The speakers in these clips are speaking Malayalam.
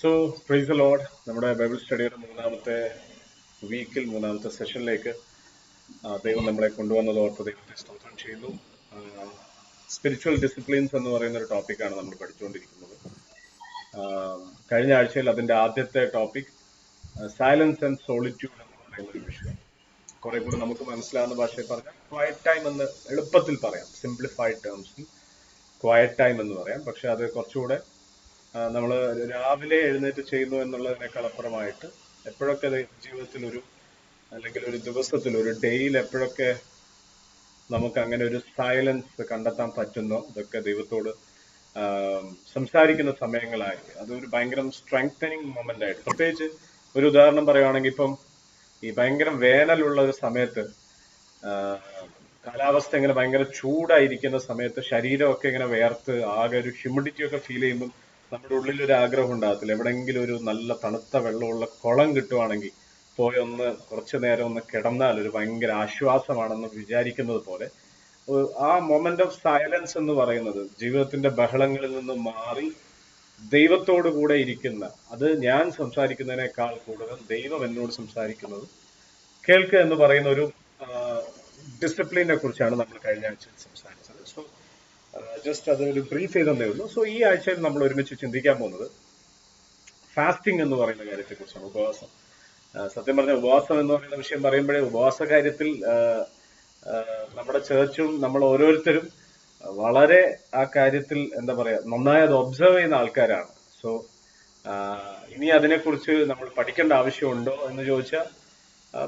So price the Lord. നമ്മുടെ ബൈബിൾ സ്റ്റഡിയുടെ മൂന്നാമത്തെ വീക്കിൽ മൂന്നാമത്തെ സെഷനിലേക്ക് ദൈവം നമ്മളെ കൊണ്ടുവന്നത് ഓർത്ത് ദൈവത്തെ സ്തോത്രം ചെയ്യുന്നു. സ്പിരിച്വൽ ഡിസിപ്ലിൻസ് എന്ന് പറയുന്ന ഒരു ടോപ്പിക്കാണ് നമ്മൾ പഠിച്ചുകൊണ്ടിരിക്കുന്നത്. കഴിഞ്ഞ ആഴ്ചയിൽ അതിന്റെ ആദ്യത്തെ ടോപ്പിക് സൈലൻസ് ആൻഡ് സോളിറ്റ്യൂഡ് എന്ന് പറയുന്ന ഒരു വിഷയം. കുറെ കൂടി നമുക്ക് മനസ്സിലാവുന്ന ഭാഷയിൽ പറഞ്ഞാൽ ക്വയറ്റ് ടൈം എന്ന് എളുപ്പത്തിൽ പറയാം, സിംപ്ലിഫൈഡ് ടേംസിൽ ക്വയറ്റ് ടൈം എന്ന് പറയാം. പക്ഷെ അത് കുറച്ചുകൂടെ നമ്മൾ രാവിലെ എഴുന്നേറ്റ് ചെയ്യുന്നു എന്നുള്ളതിനേക്കാൾ അപ്പുറമായിട്ട് എപ്പോഴൊക്കെ ജീവിതത്തിൽ അല്ലെങ്കിൽ ഒരു ദിവസത്തിൽ ഒരു ഡേയിൽ എപ്പോഴൊക്കെ നമുക്ക് അങ്ങനെ ഒരു സൈലൻസ് കണ്ടെത്താൻ പറ്റുന്നോ ഇതൊക്കെ ദൈവത്തോട് സംസാരിക്കുന്ന സമയങ്ങളായി അതൊരു ഭയങ്കര സ്ട്രെങ്തനിങ് മൊമെന്റ് ആയിട്ട്. പ്രത്യേകിച്ച് ഒരു ഉദാഹരണം പറയുവാണെങ്കിൽ ഇപ്പം ഈ ഭയങ്കര വേനലുള്ള ഒരു സമയത്ത് കാലാവസ്ഥ ഇങ്ങനെ ഭയങ്കര ചൂടായിരിക്കുന്ന സമയത്ത് ശരീരമൊക്കെ ഇങ്ങനെ വേർത്ത് ആകെ ഒരു ഹ്യൂമിഡിറ്റി ഒക്കെ ഫീൽ ചെയ്യുമ്പോൾ നമ്മുടെ ഉള്ളിൽ ഒരു ആഗ്രഹം ഉണ്ടാകത്തില്ല, എവിടെയെങ്കിലും ഒരു നല്ല തണുത്ത വെള്ളമുള്ള കുളം കിട്ടുവാണെങ്കിൽ പോയി ഒന്ന് കുറച്ചു നേരം ഒന്ന് കിടന്നാൽ ഒരു ഭയങ്കര ആശ്വാസമാണെന്ന് വിചാരിക്കുന്നത് പോലെ ആ മൊമെന്റ് ഓഫ് സൈലൻസ് എന്ന് പറയുന്നത് ജീവിതത്തിന്റെ ബഹളങ്ങളിൽ നിന്ന് മാറി ദൈവത്തോടു കൂടെ ഇരിക്കുന്ന, അത് ഞാൻ സംസാരിക്കുന്നതിനേക്കാൾ കൂടുതൽ ദൈവം എന്നോട് സംസാരിക്കുന്നത് കേൾക്കുക എന്ന് പറയുന്ന ഒരു ഡിസിപ്ലിനെ കുറിച്ചാണ് നമ്മൾ കഴിഞ്ഞ ആഴ്ചയിൽ സംസാരിച്ചത്. സോ ജസ്റ്റ് അതൊരു ബ്രീഫ് ചെയ്തേ ഉള്ളൂ. സോ ഈ ആഴ്ചയിൽ നമ്മൾ ഒരുമിച്ച് ചിന്തിക്കാൻ പോകുന്നത് ഫാസ്റ്റിംഗ് എന്ന് പറയുന്ന കാര്യത്തെ കുറിച്ചാണ്. ഉപവാസം. സത്യം പറഞ്ഞ ഉപവാസം എന്ന് പറയുന്ന വിഷയം പറയുമ്പോഴേ ഉപവാസ കാര്യത്തിൽ നമ്മുടെ ചേർച്ചും നമ്മൾ ഓരോരുത്തരും വളരെ ആ കാര്യത്തിൽ എന്താ പറയാ നന്നായി അത് ഒബ്സർവ് ചെയ്യുന്ന ആൾക്കാരാണ്. സോ ഇനി അതിനെക്കുറിച്ച് നമ്മൾ പഠിക്കേണ്ട ആവശ്യമുണ്ടോ എന്ന് ചോദിച്ചാൽ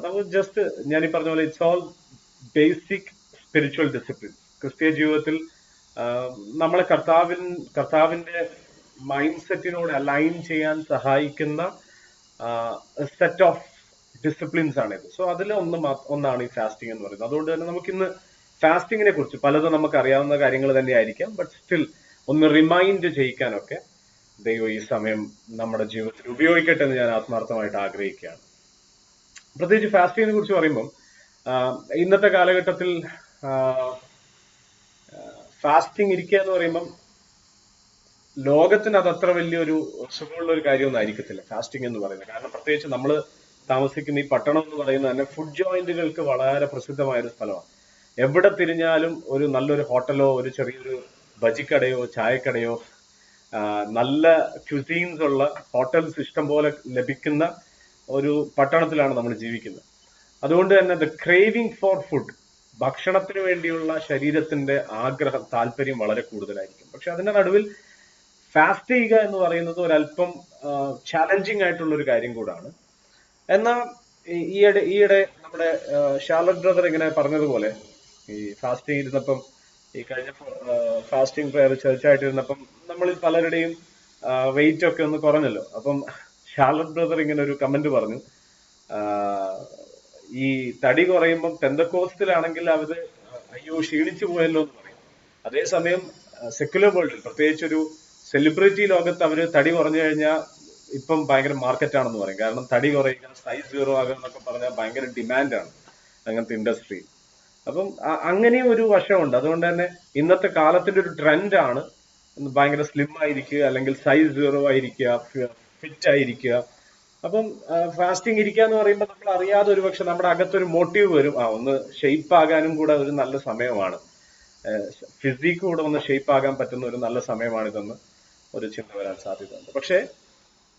നമുക്ക് ജസ്റ്റ് ഞാൻ ഈ പറഞ്ഞ പോലെ it's all basic spiritual discipline. ക്രിസ്തീയ ജീവിതത്തിൽ നമ്മളെ കർത്താവിന്റെ മൈൻഡ് സെറ്റിനോട് അലൈൻ ചെയ്യാൻ സഹായിക്കുന്ന സെറ്റ് ഓഫ് ഡിസിപ്ലിൻസ് ആണിത്. സോ അതിൽ ഒന്നാണ് ഈ ഫാസ്റ്റിംഗ് എന്ന് പറയുന്നത്. അതുകൊണ്ട് തന്നെ നമുക്കിന്ന് ഫാസ്റ്റിങ്ങിനെ കുറിച്ച് പലതും നമുക്ക് അറിയാവുന്ന കാര്യങ്ങൾ തന്നെ ആയിരിക്കാം, ബട്ട് സ്റ്റിൽ ഒന്ന് റിമൈൻഡ് ചെയ്യിക്കാനൊക്കെ ദൈവം ഈ സമയം നമ്മുടെ ജീവിതത്തിൽ ഉപയോഗിക്കട്ടെ എന്ന് ഞാൻ ആത്മാർത്ഥമായിട്ട് ആഗ്രഹിക്കുകയാണ്. പ്രത്യേകിച്ച് ഫാസ്റ്റിങ്ങിനെ കുറിച്ച് പറയുമ്പം ഇന്നത്തെ കാലഘട്ടത്തിൽ ഫാസ്റ്റിംഗ് ഇരിക്കുക എന്ന് പറയുമ്പം ലോകത്തിന് അത് അത്ര വലിയൊരു സുഖമുള്ള ഒരു കാര്യമൊന്നും ആയിരിക്കത്തില്ല ഫാസ്റ്റിംഗ് എന്ന് പറയുന്നത്. കാരണം പ്രത്യേകിച്ച് നമ്മൾ താമസിക്കുന്ന ഈ പട്ടണം എന്ന് പറയുന്നത് തന്നെ ഫുഡ് ജോയിന്റുകൾക്ക് വളരെ പ്രസിദ്ധമായ ഒരു സ്ഥലമാണ്. എവിടെ തിരിഞ്ഞാലും ഒരു നല്ലൊരു ഹോട്ടലോ ഒരു ചെറിയൊരു ബജിക്കടയോ ചായക്കടയോ നല്ല ക്യുസീൻസ് ഉള്ള ഹോട്ടൽസ് ഇഷ്ടം പോലെ ലഭിക്കുന്ന ഒരു പട്ടണത്തിലാണ് നമ്മൾ ജീവിക്കുന്നത്. അതുകൊണ്ട് തന്നെ ദ ക്രേവിംഗ് ഫോർ ഫുഡ്, ഭക്ഷണത്തിന് വേണ്ടിയുള്ള ശരീരത്തിന്റെ ആഗ്രഹം താല്പര്യം വളരെ കൂടുതലായിരിക്കും. പക്ഷെ അതിന്റെ നടുവിൽ ഫാസ്റ്റ് ചെയ്യുക എന്ന് പറയുന്നത് ഒരല്പം ചാലഞ്ചിങ് ആയിട്ടുള്ള ഒരു കാര്യം കൂടാണ്. എന്നാൽ ഈയിടെ നമ്മുടെ ഷാർലറ്റ് ബ്രദർ ഇങ്ങനെ പറഞ്ഞതുപോലെ ഈ ഫാസ്റ്റിംഗ് ഇരുന്നപ്പം ഈ കഴിഞ്ഞ ഫാസ്റ്റിംഗ് പ്രയർ ചർച്ചായിട്ടിരുന്നപ്പം നമ്മളിൽ പലരുടെയും വെയിറ്റ് ഒക്കെ ഒന്ന് കുറഞ്ഞല്ലോ. അപ്പം ഷാർലറ്റ് ബ്രദർ ഇങ്ങനെ ഒരു കമന്റ് പറഞ്ഞു, ഈ തടി കുറയുമ്പം പെന്തക്കോസ്റ്റിലാണെങ്കിൽ അവര് അയ്യോ ക്ഷീണിച്ചു പോയല്ലോ എന്ന് പറയും. അതേസമയം സെക്യുലർ വേൾഡിൽ പ്രത്യേകിച്ച് ഒരു സെലിബ്രിറ്റി ലോകത്ത് അവര് തടി കുറഞ്ഞു കഴിഞ്ഞാൽ ഇപ്പം ഭയങ്കര മാർക്കറ്റാണെന്ന് പറയും. കാരണം തടി കുറയുക, സൈസ് സീറോ ആകുക എന്നൊക്കെ പറഞ്ഞാൽ ഭയങ്കര ഡിമാൻഡാണ് അങ്ങനത്തെ ഇൻഡസ്ട്രി. അപ്പം അങ്ങനെയും ഒരു വശമുണ്ട്. അതുകൊണ്ട് തന്നെ ഇന്നത്തെ കാലത്തിന്റെ ഒരു ട്രെൻഡാണ് ഭയങ്കര സ്ലിം ആയിരിക്കുക, അല്ലെങ്കിൽ സൈസ് സീറോ ആയിരിക്കുക, ഫിറ്റ് ആയിരിക്കുക. അപ്പം ഫാസ്റ്റിംഗ് ഇരിക്കുക എന്ന് പറയുമ്പോൾ നമ്മൾ അറിയാതെ ഒരുപക്ഷെ നമ്മുടെ അകത്തൊരു മോട്ടീവ് വരും, ഒന്ന് ഷെയ്പ്പ് ആകാനും കൂടെ ഒരു നല്ല സമയമാണ്, ഫിസിക്ക് കൂടെ ഒന്ന് ഷെയ്പ്പ് ആകാൻ പറ്റുന്ന ഒരു നല്ല സമയമാണിതെന്ന് ഒരു ചിന്ത വരാൻ സാധ്യതയുണ്ട്. പക്ഷേ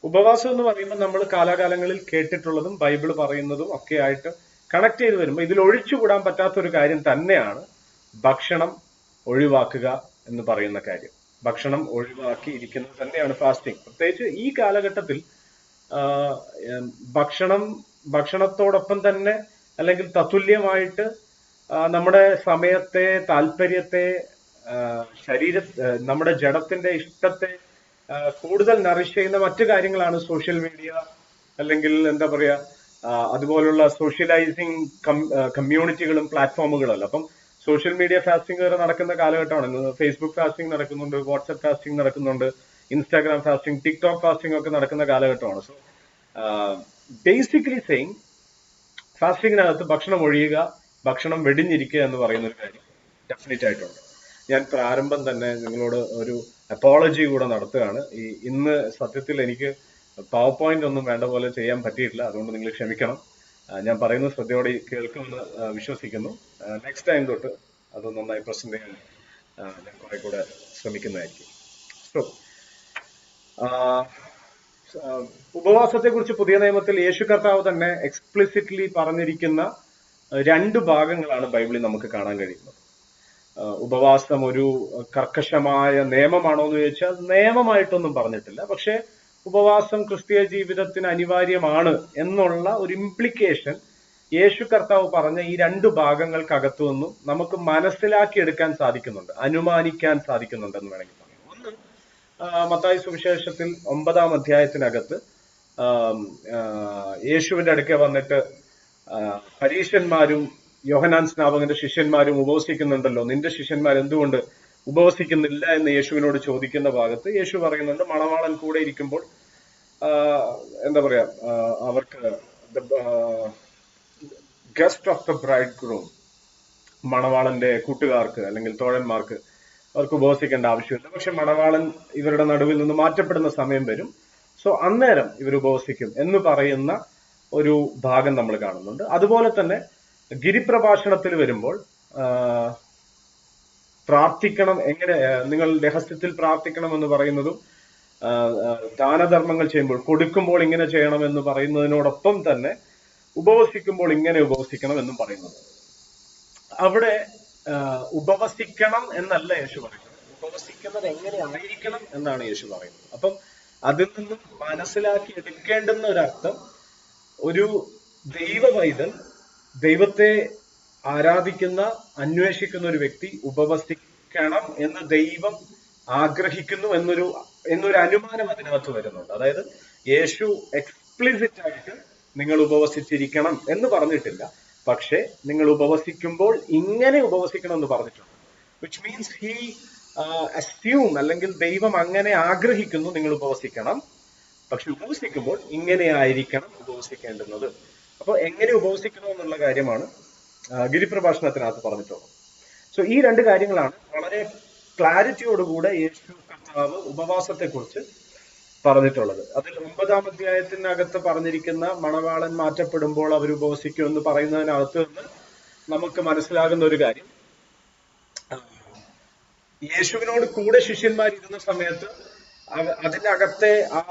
ഉപവാസം എന്ന് പറയുമ്പോൾ നമ്മൾ കാലാകാലങ്ങളിൽ കേട്ടിട്ടുള്ളതും ബൈബിൾ പറയുന്നതും ഒക്കെ ആയിട്ട് കണക്ട് ചെയ്ത് വരുമ്പോൾ ഇതിൽ ഒഴിച്ചുകൂടാൻ പറ്റാത്ത ഒരു കാര്യം തന്നെയാണ് ഭക്ഷണം ഒഴിവാക്കുക എന്ന് പറയുന്ന കാര്യം. ഭക്ഷണം ഒഴിവാക്കി ഇരിക്കുന്നത് തന്നെയാണ് ഫാസ്റ്റിംഗ്. പ്രത്യേകിച്ച് ഈ കാലഘട്ടത്തിൽ ഭക്ഷണത്തോടൊപ്പം തന്നെ അല്ലെങ്കിൽ തത്തുല്യമായിട്ട് നമ്മുടെ സമയത്തെ, താല്പര്യത്തെ, നമ്മുടെ ജഡത്തിന്റെ ഇഷ്ടത്തെ കൂടുതൽ നറിഷ് ചെയ്യുന്ന മറ്റു കാര്യങ്ങളാണ് സോഷ്യൽ മീഡിയ, അല്ലെങ്കിൽ എന്താ പറയാ അതുപോലുള്ള സോഷ്യലൈസിങ് കമ്മ്യൂണിറ്റികളും പ്ലാറ്റ്ഫോമുകളല്ല. അപ്പം സോഷ്യൽ മീഡിയ ഫാസ്റ്റിംഗ് വരെ നടക്കുന്ന കാലഘട്ടമാണ്. ഫേസ്ബുക്ക് ഫാസ്റ്റിംഗ് നടക്കുന്നുണ്ട്, വാട്സ്ആപ്പ് ഫാസ്റ്റിംഗ് നടക്കുന്നുണ്ട്, ഇൻസ്റ്റാഗ്രാം ഫാസ്റ്റിംഗ്, ടിക്ടോക്ക് ഫാസ്റ്റിംഗ് ഒക്കെ നടക്കുന്ന കാലഘട്ടമാണ്. സോ ബേസിക്കലി സെയിങ് ഫാസ്റ്റിങ്ങിനകത്ത് ഭക്ഷണം ഒഴിയുക, ഭക്ഷണം വെടിഞ്ഞിരിക്കുക എന്ന് പറയുന്ന ഒരു കാര്യം ഡെഫിനറ്റ് ആയിട്ടുണ്ട്. ഞാൻ പ്രാരംഭം തന്നെ നിങ്ങളോട് ഒരു അപ്പോളജി കൂടെ നടത്തുകയാണ്. ഇന്ന് സത്യത്തിൽ എനിക്ക് പവർ പോയിന്റ് ഒന്നും വേണ്ട പോലെ ചെയ്യാൻ പറ്റിയിട്ടില്ല, അതുകൊണ്ട് നിങ്ങൾ ക്ഷമിക്കണം. ഞാൻ പറയുന്നത് ശ്രദ്ധയോടെ കേൾക്കുമെന്ന് വിശ്വസിക്കുന്നു. നെക്സ്റ്റ് ടൈം തൊട്ട് അത് നന്നായി പ്രസന്റ് ചെയ്യാൻ ഞാൻ കുറെ കൂടെ ശ്രമിക്കുന്നതായിരിക്കും. സോ ഉപവാസത്തെ കുറിച്ച് പുതിയ നിയമത്തിൽ യേശു കർത്താവ് തന്നെ എക്സ്പ്ലിസിറ്റ്ലി പറഞ്ഞിരിക്കുന്ന രണ്ട് ഭാഗങ്ങളാണ് ബൈബിളിൽ നമുക്ക് കാണാൻ കഴിയുന്നത്. ഉപവാസം ഒരു കർക്കശമായ നിയമമാണോ എന്ന് ചോദിച്ചാൽ നിയമമായിട്ടൊന്നും പറഞ്ഞിട്ടില്ല. പക്ഷെ ഉപവാസം ക്രിസ്തീയ ജീവിതത്തിന് അനിവാര്യമാണ് എന്നുള്ള ഒരു ഇംപ്ലിക്കേഷൻ യേശു കർത്താവ് പറഞ്ഞ ഈ രണ്ട് ഭാഗങ്ങൾക്കകത്തു നിന്നും നമുക്ക് മനസ്സിലാക്കിയെടുക്കാൻ സാധിക്കുന്നുണ്ട്, അനുമാനിക്കാൻ സാധിക്കുന്നുണ്ടെന്ന് വേണമെങ്കിൽ പറയാം. ഒന്ന്, മത്തായി സുവിശേഷത്തിൽ 9-ാം അധ്യായത്തിനകത്ത് യേശുവിന്റെ അടുക്കെ വന്നിട്ട് പരീശന്മാരും യോഹന്നാൻ സ്നാപകന്റെ ശിഷ്യന്മാരും ഉപവസിക്കുന്നുണ്ടല്ലോ, നിന്റെ ശിഷ്യന്മാർ എന്തുകൊണ്ട് ഉപവസിക്കുന്നില്ല എന്ന് യേശുവിനോട് ചോദിക്കുന്ന ഭാഗത്ത് യേശു പറയുന്നുണ്ട്, മണവാളൻ കൂടെ ഇരിക്കുമ്പോൾ എന്താ പറയാ, അവർക്ക് guest of the bride groom, മണവാളന്റെ കൂട്ടുകാർക്ക് അല്ലെങ്കിൽ തോഴന്മാർക്ക് അവർക്ക് ഉപവസിക്കേണ്ട ആവശ്യമില്ല. പക്ഷെ മണവാളൻ ഇവരുടെ നടുവിൽ നിന്ന് മാറ്റപ്പെടുന്ന സമയം വരും, സോ അന്നേരം ഇവർ ഉപവസിക്കും എന്ന് പറയുന്ന ഒരു ഭാഗം നമ്മൾ കാണുന്നുണ്ട്. അതുപോലെ തന്നെ ഗിരിപ്രഭാഷണത്തിൽ വരുമ്പോൾ പ്രാർത്ഥിക്കണം, എങ്ങനെ നിങ്ങൾ രഹസ്യത്തിൽ പ്രാർത്ഥിക്കണം എന്ന് പറയുന്നതും ദാനധർമ്മങ്ങൾ ചെയ്യുമ്പോൾ കൊടുക്കുമ്പോൾ ഇങ്ങനെ ചെയ്യണം എന്ന് പറയുന്നതിനോടൊപ്പം തന്നെ ഉപവസിക്കുമ്പോൾ ഇങ്ങനെ ഉപവസിക്കണം എന്നും പറയുന്നത്. അവിടെ ഉപവസിക്കണം എന്നല്ല യേശു പറയുന്നത്, ഉപവസിക്കുന്നത് എങ്ങനെ ആയിരിക്കണം എന്നാണ് യേശു പറയുന്നത്. അപ്പം അതിൽ നിന്നും മനസ്സിലാക്കി എടുക്കേണ്ടുന്ന ഒരർത്ഥം, ഒരു ദൈവ പൈതൽ, ദൈവത്തെ ആരാധിക്കുന്ന അന്വേഷിക്കുന്ന ഒരു വ്യക്തി ഉപവസിക്കണം എന്ന് ദൈവം ആഗ്രഹിക്കുന്നു എന്നൊരു അനുമാനം അതിനകത്ത് വരുന്നുണ്ട്. അതായത് യേശു എക്സ്പ്ലിസിറ്റ് ആയിട്ട് നിങ്ങൾ ഉപവസിച്ചിരിക്കണം എന്ന് പറഞ്ഞിട്ടില്ല, പക്ഷെ നിങ്ങൾ ഉപവസിക്കുമ്പോൾ ഇങ്ങനെ ഉപവസിക്കണം എന്ന് പറഞ്ഞിട്ടുണ്ട്. വിച്ച് മീൻസ് ഹി അസ്യൂം, അല്ലെങ്കിൽ ദൈവം അങ്ങനെ ആഗ്രഹിക്കുന്നു നിങ്ങൾ ഉപവസിക്കണം, പക്ഷെ ഉപവസിക്കുമ്പോൾ ഇങ്ങനെ ആയിരിക്കണം ഉപവസിക്കേണ്ടുന്നത്. അപ്പൊ എങ്ങനെ ഉപവസിക്കണം എന്നുള്ള കാര്യമാണ് ഗിരിപ്രഭാഷണത്തിനകത്ത് പറഞ്ഞിട്ടുള്ളത്. സോ ഈ രണ്ട് കാര്യങ്ങളാണ് വളരെ ക്ലാരിറ്റിയോടുകൂടെ യേശു കർത്താവ് ഉപവാസത്തെ കുറിച്ച് പറഞ്ഞിട്ടുള്ളത്. അതിൽ 9-ാം അധ്യായത്തിനകത്ത് പറഞ്ഞിരിക്കുന്ന മണവാളൻ മാറ്റപ്പെടുമ്പോൾ അവർ ഉപവസിക്കും എന്ന് പറയുന്നതിനകത്ത് നിന്ന് നമുക്ക് മനസ്സിലാകുന്ന ഒരു കാര്യം, യേശുവിനോട് കൂടെ ശിഷ്യന്മാരിരുന്ന സമയത്ത് അതിനകത്തെ ആ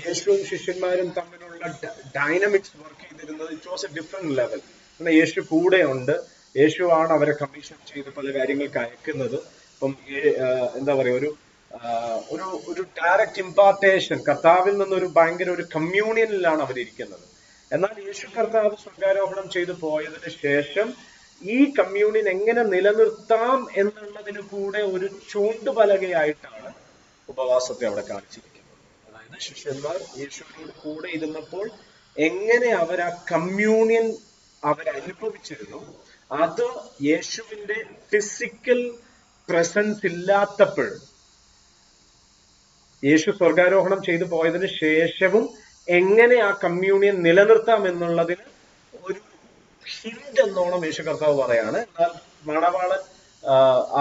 യേശുവും ശിഷ്യന്മാരും തമ്മിലുള്ള ഡൈനമിക്സ് വർക്ക് ചെയ്തിരുന്നത് it was a different level. യേശു കൂടെ ഉണ്ട്, യേശു ആണ് അവരെ കമ്മീഷൻ ചെയ്ത് പല കാര്യങ്ങൾക്ക് അയക്കുന്നത്. അപ്പം എന്താ പറയാ, ഒരു ഡയറക്റ്റ് ഇമ്പാർട്ടേഷൻ കർത്താവിൽ നിന്നൊരു ഭയങ്കര ഒരു കമ്മ്യൂണിയനിലാണ് അവരിയ്ക്കുന്നത്. എന്നാൽ യേശു കർത്താവ് സ്വർഗാരോഹണം ചെയ്തു പോയതിന് ശേഷം ഈ കമ്മ്യൂണിയൻ എങ്ങനെ നിലനിർത്താം എന്നുള്ളതിന് കൂടെ ഒരു ചൂണ്ടുപലകയായിട്ടാണ് ഉപവാസത്തെ അവിടെ കാണിച്ചിരിക്കുന്നത്. അതായത് ശിഷ്യന്മാർ യേശുവിനോട് കൂടെ ഇരുന്നപ്പോൾ എങ്ങനെ അവർ ആ കമ്മ്യൂണിയൻ അവരനുഭവിച്ചിരുന്നു, അത് യേശുവിന്റെ ഫിസിക്കൽ പ്രസൻസ് ഇല്ലാത്തപ്പോൾ, യേശു സ്വർഗാരോഹണം ചെയ്തു പോയതിന് ശേഷവും എങ്ങനെ ആ കമ്മ്യൂണിയൻ നിലനിർത്താം എന്നുള്ളതിന് ഒരു ഹിന്റ് എന്നോണം യേശു കർത്താവ് പറയാണ്. എന്നാൽ മണവാളൻ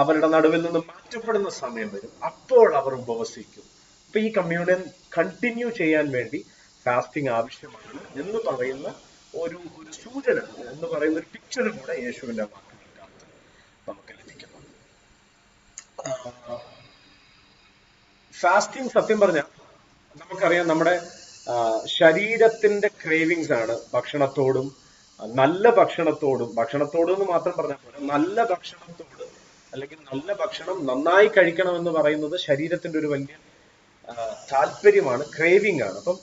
അവരുടെ നടുവിൽ നിന്ന് മാറ്റപ്പെടുന്ന സമയം വരും, അപ്പോൾ അവർ ഉപവസിക്കും. അപ്പൊ ഈ കമ്മ്യൂണിയൻ കണ്ടിന്യൂ ചെയ്യാൻ വേണ്ടി ഫാസ്റ്റിംഗ് ആവശ്യമാണ് എന്ന് പറയുന്ന ഒരു സൂചന എന്ന് പറയുന്ന ഒരു പിക്ചറും കൂടെ യേശുവിന്റെ വാക്കുകൾക്കകത്ത് നമുക്ക് ലഭിക്കുന്നു. ഫാസ്റ്റിംഗ് സത്യം പറഞ്ഞാൽ നമുക്കറിയാം, നമ്മുടെ ശരീരത്തിന്റെ ക്രേവിങ്സ് ആണ് ഭക്ഷണത്തോടും, നല്ല ഭക്ഷണത്തോടും എന്ന് മാത്രം പറഞ്ഞാൽ പോലെ നല്ല ഭക്ഷണത്തോട്, അല്ലെങ്കിൽ നല്ല ഭക്ഷണം നന്നായി കഴിക്കണം എന്ന് പറയുന്നത് ശരീരത്തിന്റെ ഒരു വലിയ താല്പര്യമാണ്, ക്രേവിംഗ് ആണ്. അപ്പം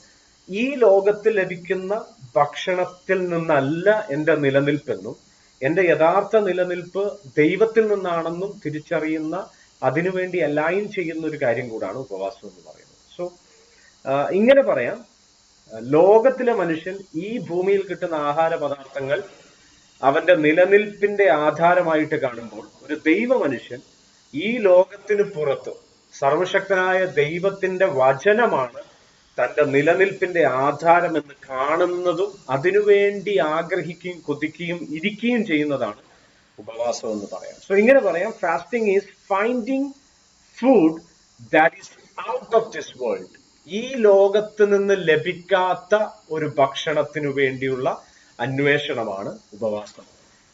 ഈ ലോകത്തിൽ ലഭിക്കുന്ന ഭക്ഷണത്തിൽ നിന്നല്ല എന്റെ നിലനിൽപ്പെന്നും എന്റെ യഥാർത്ഥ നിലനിൽപ്പ് ദൈവത്തിൽ നിന്നാണെന്നും തിരിച്ചറിയുന്ന, അതിനുവേണ്ടി അലൈൻ ചെയ്യുന്ന ഒരു കാര്യം കൂടാണ് ഉപവാസം എന്ന് പറയുന്നത്. സോ ഇങ്ങനെ പറയാം, ലോകത്തിലെ മനുഷ്യൻ ഈ ഭൂമിയിൽ കിട്ടുന്ന ആഹാര പദാർത്ഥങ്ങൾ അവന്റെ നിലനിൽപ്പിന്റെ ആധാരമായിട്ട് കാണുമ്പോൾ, ഒരു ദൈവ മനുഷ്യൻ ഈ ലോകത്തിന് പുറത്ത് സർവശക്തനായ ദൈവത്തിന്റെ വചനമാണ് തന്റെ നിലനിൽപ്പിന്റെ ആധാരം എന്ന് കാണുന്നതും അതിനുവേണ്ടി ആഗ്രഹിക്കുകയും കൊതിക്കുകയും ഇരിക്കുകയും ചെയ്യുന്നതാണ് ഉപവാസം എന്ന് പറയാം. സോ ഇങ്ങനെ പറയാം, fasting is finding food that is out of this world. ഈ ലോകത്ത് നിന്ന് ലഭിക്കാത്ത ഒരു ഭക്ഷണത്തിനു വേണ്ടിയുള്ള അന്വേഷണമാണ് ഉപവാസം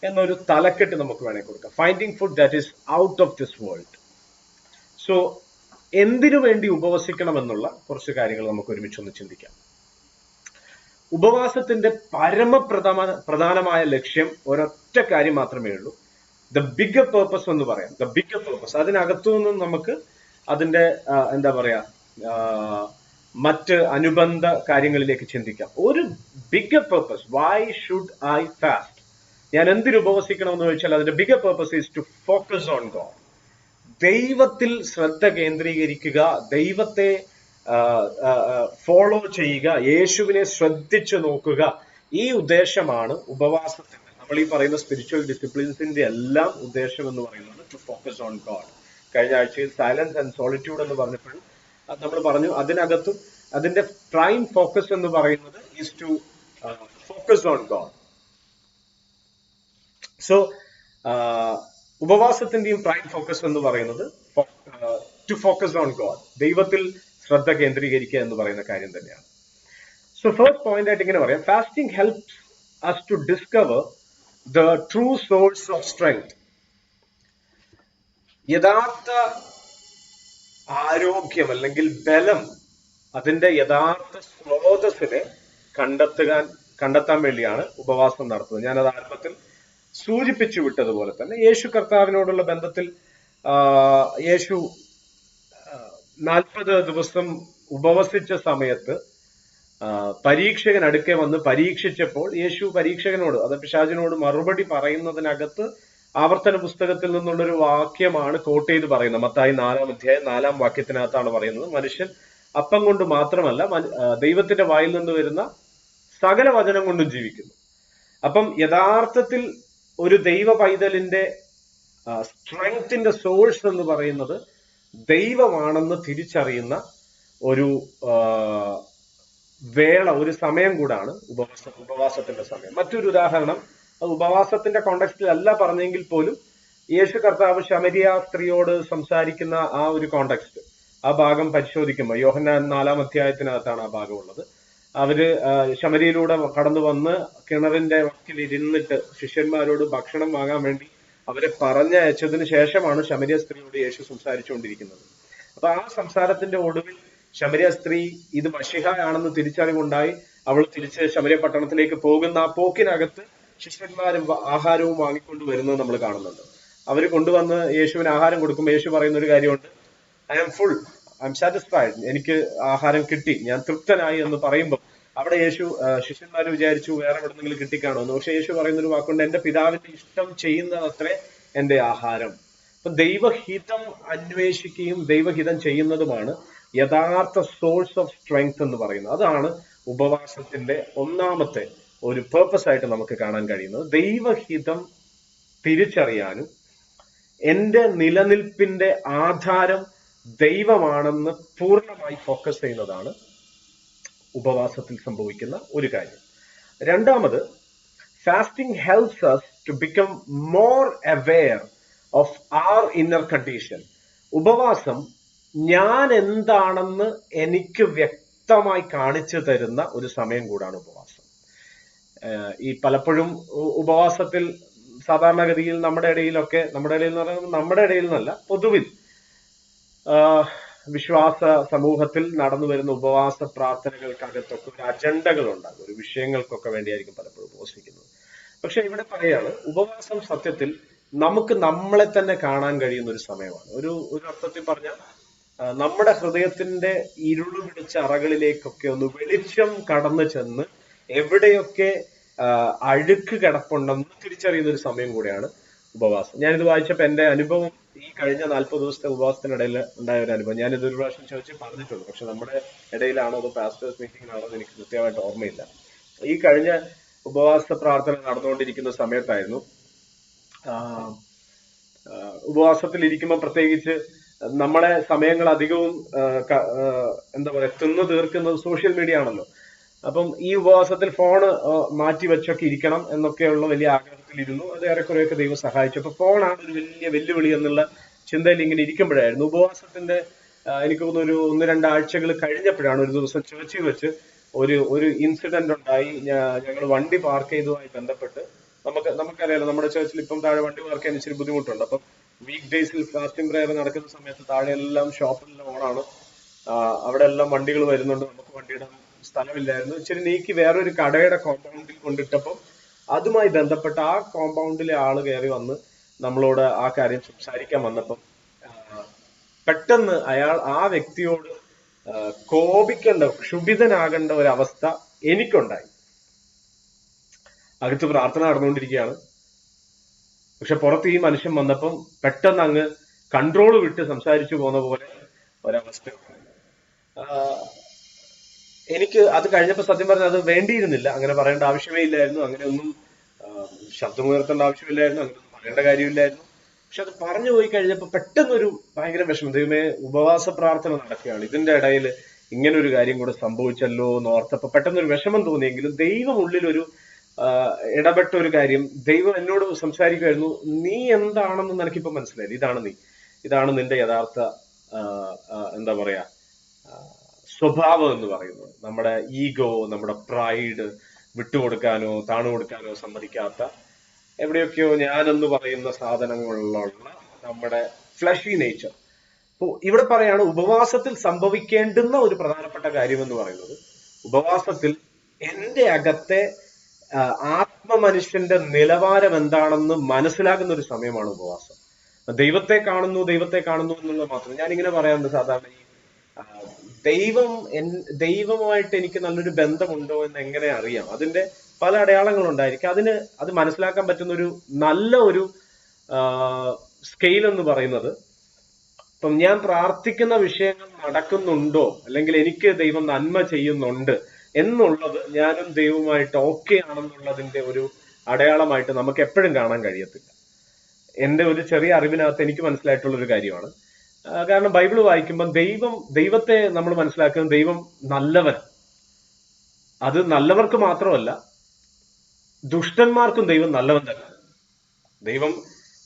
എന്നൊരു തലക്കെട്ട് നമുക്ക് വേണമെങ്കിൽ കൊടുക്കാം. Finding food that is out of this world. So എന്തിനു വേണ്ടി ഉപവസിക്കണം എന്നുള്ള കുറച്ച് കാര്യങ്ങൾ നമുക്ക് ഒരുമിച്ചൊന്ന് ചിന്തിക്കാം. ഉപവാസത്തിന്റെ പ്രധാനമായ ലക്ഷ്യം ഒരൊറ്റ കാര്യം മാത്രമേ ഉള്ളൂ. ദ ബിഗർ പേർപ്പസ് എന്ന് പറയാം. The bigger purpose. അതിനകത്തു നിന്നും നമുക്ക് അതിന്റെ എന്താ പറയാ മറ്റ് അനുബന്ധ കാര്യങ്ങളിലേക്ക് ചിന്തിക്കാം. ഒരു bigger purpose. Why should I fast? ഞാൻ എന്തിനു ഉപവസിക്കണമെന്ന് ചോദിച്ചാൽ അതിന്റെ bigger purpose is to focus on God. ദൈവത്തിൽ ശ്രദ്ധ കേന്ദ്രീകരിക്കുക, ദൈവത്തെ ഫോളോ ചെയ്യുക, യേശുവിനെ ശ്രദ്ധിച്ചു നോക്കുക. ഈ ഉദ്ദേശമാണ് ഉപവാസത്തിന്റെ, നമ്മൾ ഈ പറയുന്ന സ്പിരിച്വൽ ഡിസിപ്ലിൻസിന്റെ എല്ലാം ഉദ്ദേശം എന്ന് പറയുന്നത് ടു ഫോക്കസ് ഓൺ ഗോഡ്. കഴിഞ്ഞ ആഴ്ചയിൽ സൈലൻസ് ആൻഡ് സോളിറ്റ്യൂഡ് എന്ന് പറഞ്ഞപ്പോഴും നമ്മൾ പറഞ്ഞു, അതിനകത്തും അതിന്റെ പ്രൈം ഫോക്കസ് എന്ന് പറയുന്നത് is to focus on God. So ഉപവാസത്തിന്റെയും പ്രൈം ഫോക്കസ് എന്ന് പറയുന്നത് ടു ഫോക്കസ് ഓൺ ഗോഡ്, ദൈവത്തിൽ ശ്രദ്ധ കേന്ദ്രീകരിക്കുക എന്ന് പറയുന്ന കാര്യം തന്നെയാണ്. സോ ഫസ്റ്റ് പോയിന്റ് ആയിട്ട് ഇങ്ങനെ പറയാം, fasting helps us to discover the true source of strength. യഥാർത്ഥ ആരോഗ്യം അല്ലെങ്കിൽ ബലം, അതിന്റെ യഥാർത്ഥ സ്രോതസ്സിനെ കണ്ടെത്താൻ വേണ്ടിയാണ് ഉപവാസം നടത്തുന്നത്. ഞാനത് ആരംഭത്തിൽ സൂചിപ്പിച്ചു വിട്ടതുപോലെ തന്നെ യേശു കർത്താവിനോടുള്ള ബന്ധത്തിൽ യേശു 40 ദിവസം ഉപവസിച്ച സമയത്ത് പരീക്ഷകൻ അടുക്കെ വന്ന് പരീക്ഷിച്ചപ്പോൾ യേശു പരീക്ഷകനോട്, അത് പിശാചിനോട് മറുപടി പറയുന്നതിനകത്ത് ആവർത്തന പുസ്തകത്തിൽ നിന്നുള്ളൊരു വാക്യമാണ് കോട്ട് ചെയ്ത് പറയുന്നത്. മത്തായി 4-ാം അധ്യായം 4-ാം വാക്യത്തിനകത്താണ് പറയുന്നത്, മനുഷ്യൻ അപ്പം കൊണ്ട് മാത്രമല്ല ദൈവത്തിന്റെ വായിൽ നിന്ന് വരുന്ന സകല വചനം കൊണ്ടും ജീവിക്കുന്നു. അപ്പം യഥാർത്ഥത്തിൽ ഒരു ദൈവ പൈതലിന്റെ സ്ട്രെങ്ത്തിന്റെ സോഴ്സ് എന്ന് പറയുന്നത് ദൈവമാണെന്ന് തിരിച്ചറിയുന്ന ഒരു വേള, ഒരു സമയം കൂടാണ് ഉപവാസത്തിന്റെ സമയം. മറ്റൊരു ഉദാഹരണം, അത് ഉപവാസത്തിന്റെ കോണ്ടെക്സ്റ്റിൽ അല്ല പറഞ്ഞെങ്കിൽ പോലും യേശു കർത്താവ് ശമരിയ സ്ത്രീയോട് സംസാരിക്കുന്ന ആ ഒരു കോണ്ടെക്സ്റ്റ്, ആ ഭാഗം പരിശോധിക്കുമ്പോൾ യോഹന്നാൻ 4-ാം അധ്യായത്തിനകത്താണ് ആ ഭാഗം ഉള്ളത്. അവര് ശമരിയിലൂടെ കടന്നു വന്ന് കിണറിന്റെ വക്കിൽ ഇരുന്നിട്ട് ശിഷ്യന്മാരോട് ഭക്ഷണം വാങ്ങാൻ വേണ്ടി അവരെ പറഞ്ഞയച്ചതിന് ശേഷമാണ് ശമരിയ സ്ത്രീയോട് യേശു സംസാരിച്ചുകൊണ്ടിരിക്കുന്നത്. അപ്പൊ ആ സംസാരത്തിന്റെ ഒടുവിൽ ശമരിയ സ്ത്രീ ഇത് മശിഹയാണെന്ന് തിരിച്ചറിവുണ്ടായി. അവൾ തിരിച്ച് ശമരിയ പട്ടണത്തിലേക്ക് പോകുന്ന ആ പോക്കിനകത്ത് ശിഷ്യന്മാരും ആഹാരവും വാങ്ങിക്കൊണ്ട് വരുന്നത് നമ്മൾ കാണുന്നുണ്ട്. അവര് കൊണ്ടുവന്ന് യേശുവിന് ആഹാരം കൊടുക്കുമ്പോൾ യേശു പറയുന്ന ഒരു കാര്യമുണ്ട്, I am full, I am satisfied, എനിക്ക് ആഹാരം കിട്ടി, ഞാൻ തൃപ്തനായി എന്ന് പറയുമ്പോൾ അവിടെ യേശു, ശിഷ്യന്മാർ വിചാരിച്ചു വേറെ എവിടെന്നെങ്കിലും കിട്ടിക്കാണോന്ന്. പക്ഷെ യേശു പറയുന്നൊരു വാക്കുണ്ട്, എന്റെ പിതാവിന്റെ ഇഷ്ടം ചെയ്യുന്നതത്രേ എന്റെ ആഹാരം. അപ്പൊ ദൈവഹിതം അന്വേഷിക്കുകയും ദൈവഹിതം ചെയ്യുന്നതുമാണ് യഥാർത്ഥ സോഴ്സ് ഓഫ് സ്ട്രെങ്ത് എന്ന് പറയുന്നത്. അതാണ് ഉപവാസത്തിന്റെ ഒന്നാമത്തെ ഒരു പേർപ്പസ് ആയിട്ട് നമുക്ക് കാണാൻ കഴിയുന്നത്. ദൈവഹിതം തിരിച്ചറിയാനും എന്റെ നിലനിൽപ്പിന്റെ ആധാരം ദൈവമാണെന്ന് പൂർണ്ണമായി ഫോക്കസ് ചെയ്യുന്നതാണ് ഉപവാസത്തിൽ സംഭവിക്കുന്ന ഒരു കാര്യം. രണ്ടാമത്, fasting helps us to become more aware of our inner condition. ഉപവാസം ഞാൻ എന്താണെന്ന് എനിക്ക് വ്യക്തമായി കാണിച്ചു തരുന്ന ഒരു സമയം കൂടാണ് ഉപവാസം. ഈ പലപ്പോഴും ഉപവാസത്തിൽ സാധാരണഗതിയിൽ നമ്മുടെ ഇടയിൽ എന്ന് പറയുന്നത് നമ്മുടെ ഇടയിൽ നിന്നല്ല, പൊതുവിൽ വിശ്വാസ സമൂഹത്തിൽ നടന്നു വരുന്ന ഉപവാസ പ്രാർത്ഥനകൾക്കകത്തൊക്കെ ഒരു അജണ്ടകൾ ഉണ്ടാകും, ഒരു വിഷയങ്ങൾക്കൊക്കെ വേണ്ടിയായിരിക്കും പലപ്പോഴും ഉപവസിക്കുന്നത്. പക്ഷെ ഇവിടെ പറയാണ്, ഉപവാസം സത്യത്തിൽ നമുക്ക് നമ്മളെ തന്നെ കാണാൻ കഴിയുന്ന ഒരു സമയമാണ്. ഒരു അർത്ഥത്തിൽ പറഞ്ഞാൽ നമ്മുടെ ഹൃദയത്തിന്റെ ഇരുളു പിടിച്ച അറകളിലേക്കൊക്കെ ഒന്ന് വെളിച്ചം കടന്നു ചെന്ന് എവിടെയൊക്കെ അഴുക്ക് കിടപ്പുണ്ടെന്ന് തിരിച്ചറിയുന്ന ഒരു സമയം കൂടെയാണ് ഉപവാസം. ഞാനിത് വായിച്ചപ്പോൾ എന്റെ അനുഭവം, ഈ കഴിഞ്ഞ 40 ദിവസത്തെ ഉപവാസത്തിനിടയിൽ ഉണ്ടായ ഒരു അനുഭവം, ഞാനിത് ഒരു പ്രാവശ്യം ചോദിച്ച് പറഞ്ഞിട്ടുണ്ട്. പക്ഷെ നമ്മുടെ ഇടയിലാണോ അതോ പാസ്റ്റേഴ്സ് മീറ്റിംഗിലാണോ എന്ന് എനിക്ക് കൃത്യമായിട്ട് ഓർമ്മയില്ല. ഈ കഴിഞ്ഞ ഉപവാസ പ്രാർത്ഥന നടന്നുകൊണ്ടിരിക്കുന്ന സമയത്തായിരുന്നു, ഉപവാസത്തിൽ ഇരിക്കുമ്പോൾ പ്രത്യേകിച്ച് നമ്മളെ സമയങ്ങൾ അധികവും എന്താ പറയാ തിന്നു തീർക്കുന്നത് സോഷ്യൽ മീഡിയ ആണല്ലോ. അപ്പം ഈ ഉപവാസത്തിൽ ഫോണ് മാറ്റി വെച്ചൊക്കെ ഇരിക്കണം എന്നൊക്കെയുള്ള വലിയ ആഗ്രഹത്തിലിരുന്നു. അത് ഏറെക്കുറെയൊക്കെ ദൈവം സഹായിച്ചു. അപ്പൊ ഫോണാണ് ഒരു വലിയ വെല്ലുവിളി എന്നുള്ള ചിന്തയിൽ ഇങ്ങനെ ഇരിക്കുമ്പോഴായിരുന്നു ഉപവാസത്തിന്റെ എനിക്ക് തോന്നുന്നു ഒരു 1-2 ആഴ്ചകൾ കഴിഞ്ഞപ്പോഴാണ് ഒരു ദിവസം ചേർച്ചിൽ വെച്ച് ഒരു ഒരു ഇൻസിഡന്റ് ഉണ്ടായി. ഞങ്ങൾ വണ്ടി പാർക്ക് ചെയ്തതുമായി ബന്ധപ്പെട്ട് നമുക്കറിയാലോ, നമ്മുടെ ചേർച്ചിൽ ഇപ്പം താഴെ വണ്ടി പാർക്ക് ചെയ്യാൻ ഇച്ചിരി ബുദ്ധിമുട്ടുണ്ട്. അപ്പം വീക്ക് ഡേയ്സിൽ ഫാസ്റ്റിംഗ് പ്രയർ നടക്കുന്ന സമയത്ത് താഴെ എല്ലാം ഷോപ്പെല്ലാം ഓണാണ്. അവിടെ എല്ലാം വണ്ടികൾ വരുന്നുണ്ട്. നമുക്ക് വണ്ടിയിടാൻ സ്ഥലമില്ലായിരുന്നു. ഇച്ചിരി നീക്കി വേറൊരു കടയുടെ കോമ്പൗണ്ടിൽ കൊണ്ടിട്ടപ്പം അതുമായി ബന്ധപ്പെട്ട ആ കോമ്പൗണ്ടിലെ ആള് കയറി വന്ന് നമ്മളോട് ആ കാര്യം സംസാരിക്കാൻ വന്നപ്പം പെട്ടെന്ന് ആ വ്യക്തിയോട് കോപിക്കേണ്ട, ക്ഷുഭിതനാകേണ്ട ഒരവസ്ഥ എനിക്കുണ്ടായി. അകത്ത് പ്രാർത്ഥന നടന്നുകൊണ്ടിരിക്കുകയാണ്. പക്ഷെ പുറത്ത് ഈ മനുഷ്യൻ വന്നപ്പം പെട്ടെന്ന് അങ്ങ് കൺട്രോൾ വിട്ട് സംസാരിച്ചു പോന്ന പോലെ ഒരവസ്ഥ. എനിക്ക് അത് കഴിഞ്ഞപ്പോ സത്യം പറഞ്ഞാൽ അത് വേണ്ടിയിരുന്നില്ല, അങ്ങനെ പറയേണ്ട ആവശ്യമേ ഇല്ലായിരുന്നു, അങ്ങനെയൊന്നും ശബ്ദമുയർത്തേണ്ട ആവശ്യമില്ലായിരുന്നു, അങ്ങനെയൊന്നും പറയേണ്ട കാര്യമില്ലായിരുന്നു. പക്ഷെ അത് പറഞ്ഞു പോയി കഴിഞ്ഞപ്പോ പെട്ടെന്നൊരു ഭയങ്കര വിഷമം. ദൈവമേ, ഉപവാസ പ്രാർത്ഥന നടക്കുകയാണ്, ഇതിന്റെ ഇടയിൽ ഇങ്ങനെ ഒരു കാര്യം കൂടെ സംഭവിച്ചല്ലോ എന്ന് ഓർത്തപ്പോ പെട്ടെന്നൊരു വിഷമം തോന്നിയെങ്കിലും ദൈവം ഉള്ളിലൊരു ഇടപെട്ട ഒരു കാര്യം, ദൈവം എന്നോട് സംസാരിക്കുമായിരുന്നു. നീ എന്താണെന്ന് നിനക്കിപ്പോ മനസ്സിലായി, ഇതാണ് നിന്റെ യഥാർത്ഥ എന്താ പറയാ സ്വഭാവം എന്ന് പറയുന്നത്. നമ്മുടെ ഈഗോ, നമ്മുടെ പ്രൈഡ് വിട്ടുകൊടുക്കാനോ താണുകൊടുക്കാനോ സമ്മതിക്കാത്ത, എവിടെയൊക്കെയോ ഞാനെന്ന് പറയുന്ന സാധനങ്ങളുള്ള നമ്മുടെ ഫ്ലഷി നേച്ചർ. അപ്പോ ഇവിടെ പറയാണ് ഉപവാസത്തിൽ സംഭവിക്കേണ്ടുന്ന ഒരു പ്രധാനപ്പെട്ട കാര്യം എന്ന് പറയുന്നത്, ഉപവാസത്തിൽ എന്റെ അകത്തെ ആത്മമനുഷ്യന്റെ നിലവാരം എന്താണെന്ന് മനസ്സിലാകുന്ന ഒരു സമയമാണ് ഉപവാസം. ദൈവത്തെ കാണുന്നു എന്നുള്ളത് മാത്രം. ഞാനിങ്ങനെ പറയാറുണ്ട് സാധാരണ, ഈ ദൈവമായിട്ട് എനിക്ക് നല്ലൊരു ബന്ധമുണ്ടോ എന്ന് എങ്ങനെ അറിയാം? അതിന്റെ പല അടയാളങ്ങൾ ഉണ്ടായിരിക്കും. അത് മനസ്സിലാക്കാൻ പറ്റുന്ന ഒരു നല്ല ഒരു സ്കെയിൽ എന്ന് പറയുന്നത്, ഇപ്പം ഞാൻ പ്രാർത്ഥിക്കുന്ന വിഷയങ്ങൾ നടക്കുന്നുണ്ടോ, അല്ലെങ്കിൽ എനിക്ക് ദൈവം നന്മ ചെയ്യുന്നുണ്ട് എന്നുള്ളത് ഞാനും ദൈവമായിട്ട് ഓക്കെ ആണെന്നുള്ളതിന്റെ ഒരു അടയാളമായിട്ട് നമുക്ക് എപ്പോഴും കാണാൻ കഴിയത്തില്ല. എന്റെ ഒരു ചെറിയ അറിവിനകത്ത് എനിക്ക് മനസ്സിലായിട്ടുള്ള ഒരു കാര്യമാണ്. കാരണം ബൈബിള് വായിക്കുമ്പോൾ ദൈവത്തെ നമ്മൾ മനസ്സിലാക്കുന്നത് ദൈവം നല്ലവൻ. അത് നല്ലവർക്ക് മാത്രമല്ല, ദുഷ്ടന്മാർക്കും ദൈവം നല്ലവൻ തന്നെ. ദൈവം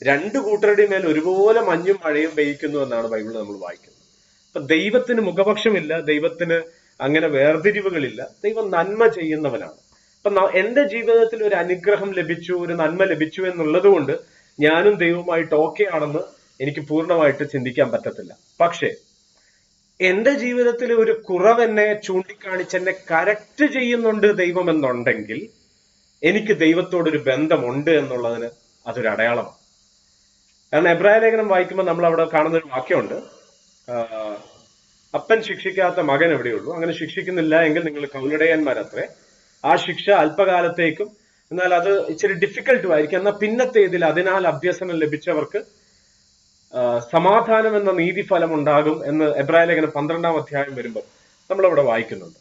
രണ്ടു കൂട്ടരുടെ മേൽ ഒരുപോലെ മഞ്ഞും മഴയും പെയ്യിക്കുന്നു എന്നാണ് ബൈബിളിൽ നമ്മൾ വായിക്കുന്നത്. അപ്പൊ ദൈവത്തിന് മുഖപക്ഷമില്ല, ദൈവത്തിന് അങ്ങനെ വേർതിരിവുകളില്ല. ദൈവം നന്മ ചെയ്യുന്നവനാണ്. അപ്പൊ എന്റെ ജീവിതത്തിൽ ഒരു അനുഗ്രഹം ലഭിച്ചു, ഒരു നന്മ ലഭിച്ചു എന്നുള്ളത് കൊണ്ട് ഞാനും ദൈവമായിട്ട് ഓക്കെ ആണെന്ന് എനിക്ക് പൂർണ്ണമായിട്ട് ചിന്തിക്കാൻ പറ്റത്തില്ല. പക്ഷേ എന്റെ ജീവിതത്തിൽ ഒരു കുറവ് എന്നെ ചൂണ്ടിക്കാണിച്ച് എന്നെ കറക്റ്റ് ചെയ്യുന്നുണ്ട് ദൈവം എന്നുണ്ടെങ്കിൽ എനിക്ക് ദൈവത്തോടൊരു ബന്ധമുണ്ട് എന്നുള്ളതിന് അതൊരു അടയാളമാണ്. കാരണം എബ്രായ ലേഖനം വായിക്കുമ്പോൾ നമ്മൾ അവിടെ കാണുന്ന ഒരു വാക്യമുണ്ട്, അപ്പൻ ശിക്ഷിക്കാത്ത മകൻ എവിടെയുള്ളൂ, അങ്ങനെ ശിക്ഷിക്കുന്നില്ല എങ്കിൽ നിങ്ങൾ കൗലിടയന്മാരത്രേ. ആ ശിക്ഷ അല്പകാലത്തേക്കും, എന്നാൽ അത് ഇച്ചിരി ഡിഫിക്കൽട്ടും ആയിരിക്കും, എന്നാൽ പിന്നത്തേതിൽ അതിനാൽ അഭ്യസനം ലഭിച്ചവർക്ക് സമാധാനം എന്ന നീതിഫലം ഉണ്ടാകും എന്ന് എബ്രായ ലേഖനം 12-ാം അധ്യായം വരുമ്പോൾ നമ്മളവിടെ വായിക്കുന്നുണ്ട്.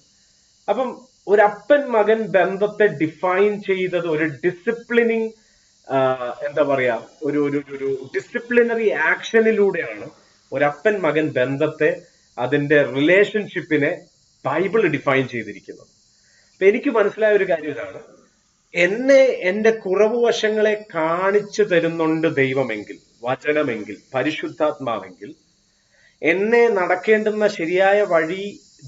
അപ്പം ഒരു അപ്പൻ മകൻ ബന്ധത്തെ ഡിഫൈൻ ചെയ്തത് ഒരു ഡിസിപ്ലിനിങ്, എന്താ പറയാ, ഒരു ഒരു ഡിസിപ്ലിനറി ആക്ഷനിലൂടെയാണ് ഒരപ്പൻ മകൻ ബന്ധത്തെ, അതിന്റെ റിലേഷൻഷിപ്പിനെ ബൈബിൾ ഡിഫൈൻ ചെയ്തിരിക്കുന്നത്. അപ്പൊ എനിക്ക് മനസ്സിലായ ഒരു കാര്യം ഇതാണ്, എന്നെ എന്റെ കുറവ് വശങ്ങളെ കാണിച്ചു തരുന്നുണ്ട് ദൈവമെങ്കിൽ, വചനമെങ്കിൽ, പരിശുദ്ധാത്മാവെങ്കിൽ, എന്നെ നടക്കേണ്ടുന്ന ശരിയായ വഴി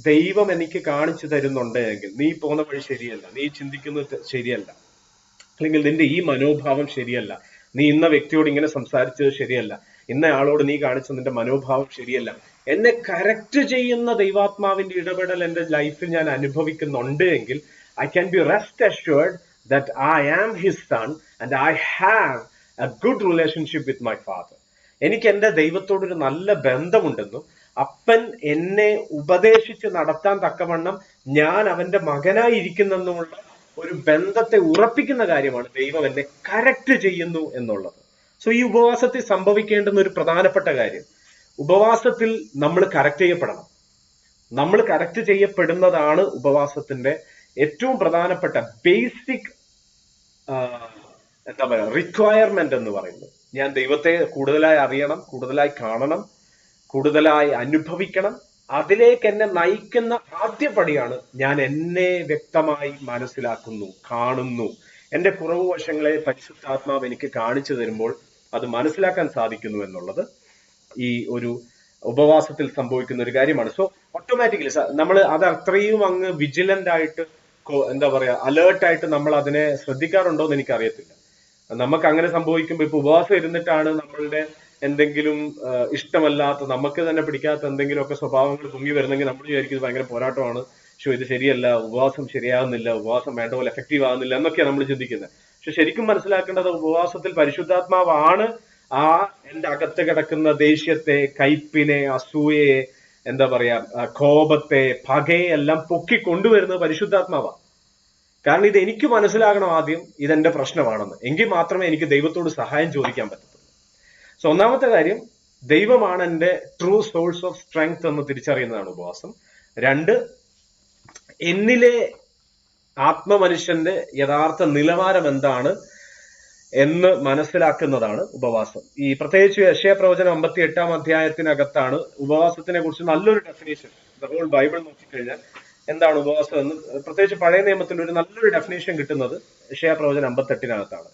ദൈവം എനിക്ക് കാണിച്ചു തരുന്നുണ്ട് എങ്കിൽ, നീ പോകുന്ന വഴി ശരിയല്ല, നീ ചിന്തിക്കുന്നത് ശരിയല്ല, അല്ലെങ്കിൽ നിന്റെ ഈ മനോഭാവം ശരിയല്ല, നീ ഇന്ന വ്യക്തിയോട് ഇങ്ങനെ സംസാരിച്ചത് ശരിയല്ല, ഇന്ന ആളോട് നീ കാണിച്ച നിന്റെ മനോഭാവം ശരിയല്ല, എന്നെ കറക്റ്റ് ചെയ്യുന്ന ദൈവാത്മാവിന്റെ ഇടപെടൽ എന്റെ ലൈഫിൽ ഞാൻ അനുഭവിക്കുന്നുണ്ട് എങ്കിൽ I can be rest assured that I am his son and I have a good relationship with my father. എനിക്ക് എന്റെ ദൈവത്തോടൊരു നല്ല ബന്ധമുണ്ടെന്നും അപ്പൻ എന്നെ ഉപദേശിച്ച് നടത്താൻ തക്കവണ്ണം ഞാൻ അവന്റെ മകനായിരിക്കുന്നെന്നുമുള്ള ഒരു ബന്ധത്തെ ഉറപ്പിക്കുന്ന കാര്യമാണ് ദൈവം എന്നെ കറക്റ്റ് ചെയ്യുന്നു എന്നുള്ളത്. സോ ഈ ഉപവാസത്തിൽ സംഭവിക്കേണ്ടുന്ന ഒരു പ്രധാനപ്പെട്ട കാര്യം, ഉപവാസത്തിൽ നമ്മൾ കറക്റ്റ് ചെയ്യപ്പെടണം. നമ്മൾ കറക്റ്റ് ചെയ്യപ്പെടുന്നതാണ് ഉപവാസത്തിന്റെ ഏറ്റവും പ്രധാനപ്പെട്ട ബേസിക് എന്താ പറയുക റിക്വയർമെന്റ് എന്ന് പറയുന്നത്. ഞാൻ ദൈവത്തെ കൂടുതലായി അറിയണം, കൂടുതലായി കാണണം, കൂടുതലായി അനുഭവിക്കണം. അതിലേക്ക് എന്നെ നയിക്കുന്ന ആദ്യപടിയാണ് ഞാൻ എന്നെ വ്യക്തമായി മനസ്സിലാക്കുന്നു, കാണുന്നു. എന്റെ കുറവ് വശങ്ങളെ പരിശുദ്ധാത്മാവ് എനിക്ക് കാണിച്ചു തരുമ്പോൾ അത് മനസ്സിലാക്കാൻ സാധിക്കുന്നു എന്നുള്ളത് ഈ ഒരു ഉപവാസത്തിൽ സംഭവിക്കുന്ന ഒരു കാര്യമാണ്. സോ ഓട്ടോമാറ്റിക്കലി നമ്മൾ അത് അത്രയും അങ്ങ് വിജിലന്റ് ആയിട്ട് എന്താ പറയാ അലേർട്ടായിട്ട് നമ്മൾ അതിനെ ശ്രദ്ധിക്കാറുണ്ടോ എന്ന് എനിക്ക് അറിയത്തില്ല. നമുക്ക് അങ്ങനെ സംഭവിക്കുമ്പോൾ ഇപ്പൊ ഉപവാസം ഇരുന്നിട്ടാണ് നമ്മളുടെ എന്തെങ്കിലും ഇഷ്ടമല്ലാത്ത നമുക്ക് തന്നെ പിടിക്കാത്ത എന്തെങ്കിലുമൊക്കെ സ്വഭാവങ്ങൾ പൊങ്ങി വരുന്നെങ്കിൽ നമ്മൾ വിചാരിക്കും ഇത് ഭയങ്കര പോരാട്ടമാണ്, പക്ഷെ ഇത് ശരിയല്ല, ഉപവാസം ശരിയാകുന്നില്ല, ഉപവാസം വേണ്ട പോലെ എഫക്റ്റീവ് ആകുന്നില്ല എന്നൊക്കെയാണ് നമ്മൾ ചിന്തിക്കുന്നത്. പക്ഷെ ശരിക്കും മനസ്സിലാക്കേണ്ടത് ഉപവാസത്തിൽ പരിശുദ്ധാത്മാവാണ് ആ എന്റെ അകത്ത് കിടക്കുന്ന ദേഷ്യത്തെ, കയ്പിനെ, അസൂയയെ, എന്താ പറയാ കോപത്തെ, പകയെ എല്ലാം പൊക്കി കൊണ്ടുവരുന്നത് പരിശുദ്ധാത്മാവാണ്. കാരണം ഇത് എനിക്ക് മനസ്സിലാകണം ആദ്യം ഇതെന്റെ പ്രശ്നമാണെന്ന്, എങ്കിൽ മാത്രമേ എനിക്ക് ദൈവത്തോട് സഹായം ചോദിക്കാൻ പറ്റത്തുള്ളൂ. സോ ഒന്നാമത്തെ കാര്യം, ദൈവമാണ് എന്റെ ട്രൂ സോഴ്സ് ഓഫ് സ്ട്രെങ്ത് എന്ന് തിരിച്ചറിയുന്നതാണ് ഉപവാസം. രണ്ട്, എന്നിലെ ആത്മമനുഷ്യന്റെ യഥാർത്ഥ നിലവാരം എന്താണ് എന്ന് മനസ്സിലാക്കുന്നതാണ് ഉപവാസം. ഈ പ്രത്യേകിച്ച് യെശയ്യാ പ്രവചനം 58 അധ്യായത്തിനകത്താണ് ഉപവാസത്തിനെ കുറിച്ച് നല്ലൊരു ഡെഫിനേഷൻ, ദ ഹോൾ ബൈബിൾ നോക്കിക്കഴിഞ്ഞാൽ എന്താണ് ഉപവാസം എന്ന്, പ്രത്യേകിച്ച് പഴയ നിയമത്തിൽ ഒരു നല്ലൊരു ഡെഫിനേഷൻ കിട്ടുന്നത് യെശയ്യാ പ്രവചനം 58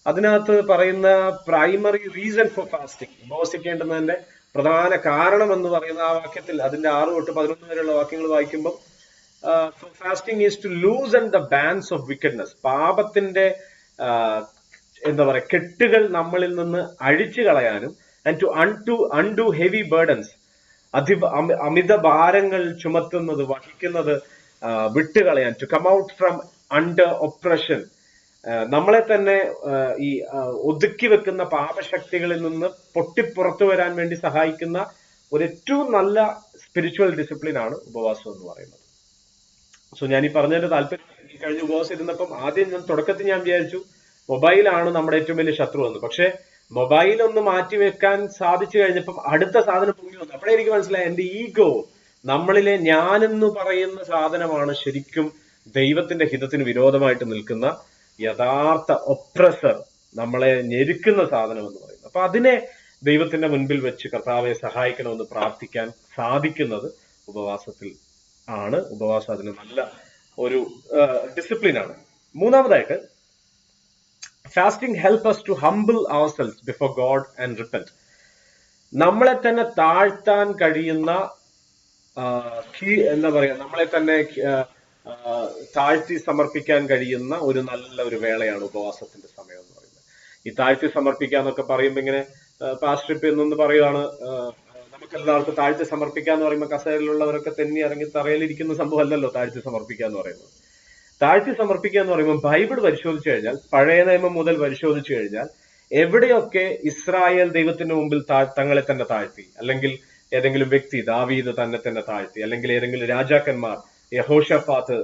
അതിനകത്ത് പറയുന്ന പ്രൈമറി റീസൺ ഫോർ ഫാസ്റ്റിംഗ്, ഉപവസിക്കേണ്ടുന്നതിന്റെ പ്രധാന കാരണം എന്ന് പറയുന്ന ആ വാക്യത്തിൽ, അതിന്റെ 6 തൊട്ട് 11 വരെയുള്ള വാക്യങ്ങൾ വായിക്കുമ്പോൾ fasting is to loosen the bands of wickedness, പാപത്തിന്റെ എന്താ പറയാ കെട്ടുകൾ നമ്മളിൽ നിന്ന് അഴിച്ചു കളയാനും, and to undo heavy burdens, അമിത ഭാരങ്ങൾ ചുമത്തുന്നത്, വഹിക്കുന്നത് വിട്ടുകളയാൻ, to come out from under oppression, നമ്മളെ തന്നെ ഈ ഒതുക്കി വെക്കുന്ന പാപശക്തികളിൽ നിന്ന് പൊട്ടിപ്പുറത്തു വരാൻ വേണ്ടി സഹായിക്കുന്ന ഒരു ഏറ്റവും നല്ല സ്പിരിച്വൽ ഡിസിപ്ലിൻ ആണ് ഉപവാസം എന്ന് പറയുന്നത്. സോ ഞാൻ ഈ പറഞ്ഞതിന്റെ താല്പര്യം, ഈ കഴിഞ്ഞ ഉപവാസം ഇരുന്നപ്പം ആദ്യം തുടക്കത്തിൽ ഞാൻ വിചാരിച്ചു മൊബൈലാണ് നമ്മുടെ ഏറ്റവും വലിയ ശത്രു എന്ന്. പക്ഷെ മൊബൈൽ ഒന്ന് മാറ്റി വെക്കാൻ സാധിച്ചു കഴിഞ്ഞപ്പം അടുത്ത സാധനം പൊങ്ങി വന്നു. അപ്പോഴേ എനിക്ക് മനസ്സിലായി എന്റെ ഈഗോ, നമ്മളിലെ ഞാനെന്ന് പറയുന്ന സാധനമാണ് ശരിക്കും ദൈവത്തിന്റെ ഹിതത്തിന് വിരോധമായിട്ട് നിൽക്കുന്ന യഥാർത്ഥ ഒപ്രസർ, നമ്മളെ ഞെരുക്കുന്ന സാധനം എന്ന് പറയുന്നത്. അപ്പൊ അതിനെ ദൈവത്തിന്റെ മുൻപിൽ വെച്ച് കർത്താവെ സഹായിക്കണമെന്ന് പ്രാർത്ഥിക്കാൻ സാധിക്കുന്നത് ഉപവാസത്തിൽ ആണ്. ഉപവാസം അതിന് നല്ല ഒരു ഡിസിപ്ലിനാണ്. മൂന്നാമതായിട്ട്, fasting help us to humble ourselves before God and repent. നമ്മളെ തന്നെ താഴ്ത്താൻ കഴിയുന്ന എന്താ പറയാ നമ്മളെ തന്നെ താഴ്ത്തി സമർപ്പിക്കാൻ കഴിയുന്ന ഒരു നല്ല ഒരു വേളയാണ് ഉപവാസത്തിന്റെ സമയം എന്ന് പറയുന്നത്. ഈ താഴ്ത്തി സമർപ്പിക്കാന്നൊക്കെ പറയുമ്പോ ഇങ്ങനെ പാസ്റ്റർ ഇപ്പൊ എന്നൊന്ന് പറയുകയാണ്, നമുക്കെല്ലാവർക്കും താഴ്ത്തി സമർപ്പിക്കാന്ന് പറയുമ്പോൾ കസേരയിലുള്ളവരൊക്കെ തെന്നി ഇറങ്ങി തറയിലിരിക്കുന്ന സംഭവം അല്ലല്ലോ താഴ്ത്തി സമർപ്പിക്കാന്ന് പറയുന്നത്. താഴ്ത്തി സമർപ്പിക്കുക എന്ന് പറയുമ്പോൾ ബൈബിൾ പരിശോധിച്ചു കഴിഞ്ഞാൽ, പഴയ നിയമം മുതൽ പരിശോധിച്ചു കഴിഞ്ഞാൽ, എവിടെയൊക്കെ ഇസ്രായേൽ ദൈവത്തിന്റെ മുമ്പിൽ തങ്ങളെ തന്നെ താഴ്ത്തി, അല്ലെങ്കിൽ ഏതെങ്കിലും വ്യക്തി ദാവീദ് തന്നെ താഴ്ത്തി, അല്ലെങ്കിൽ ഏതെങ്കിലും രാജാക്കന്മാർ യഹോഷാഫാത്ത്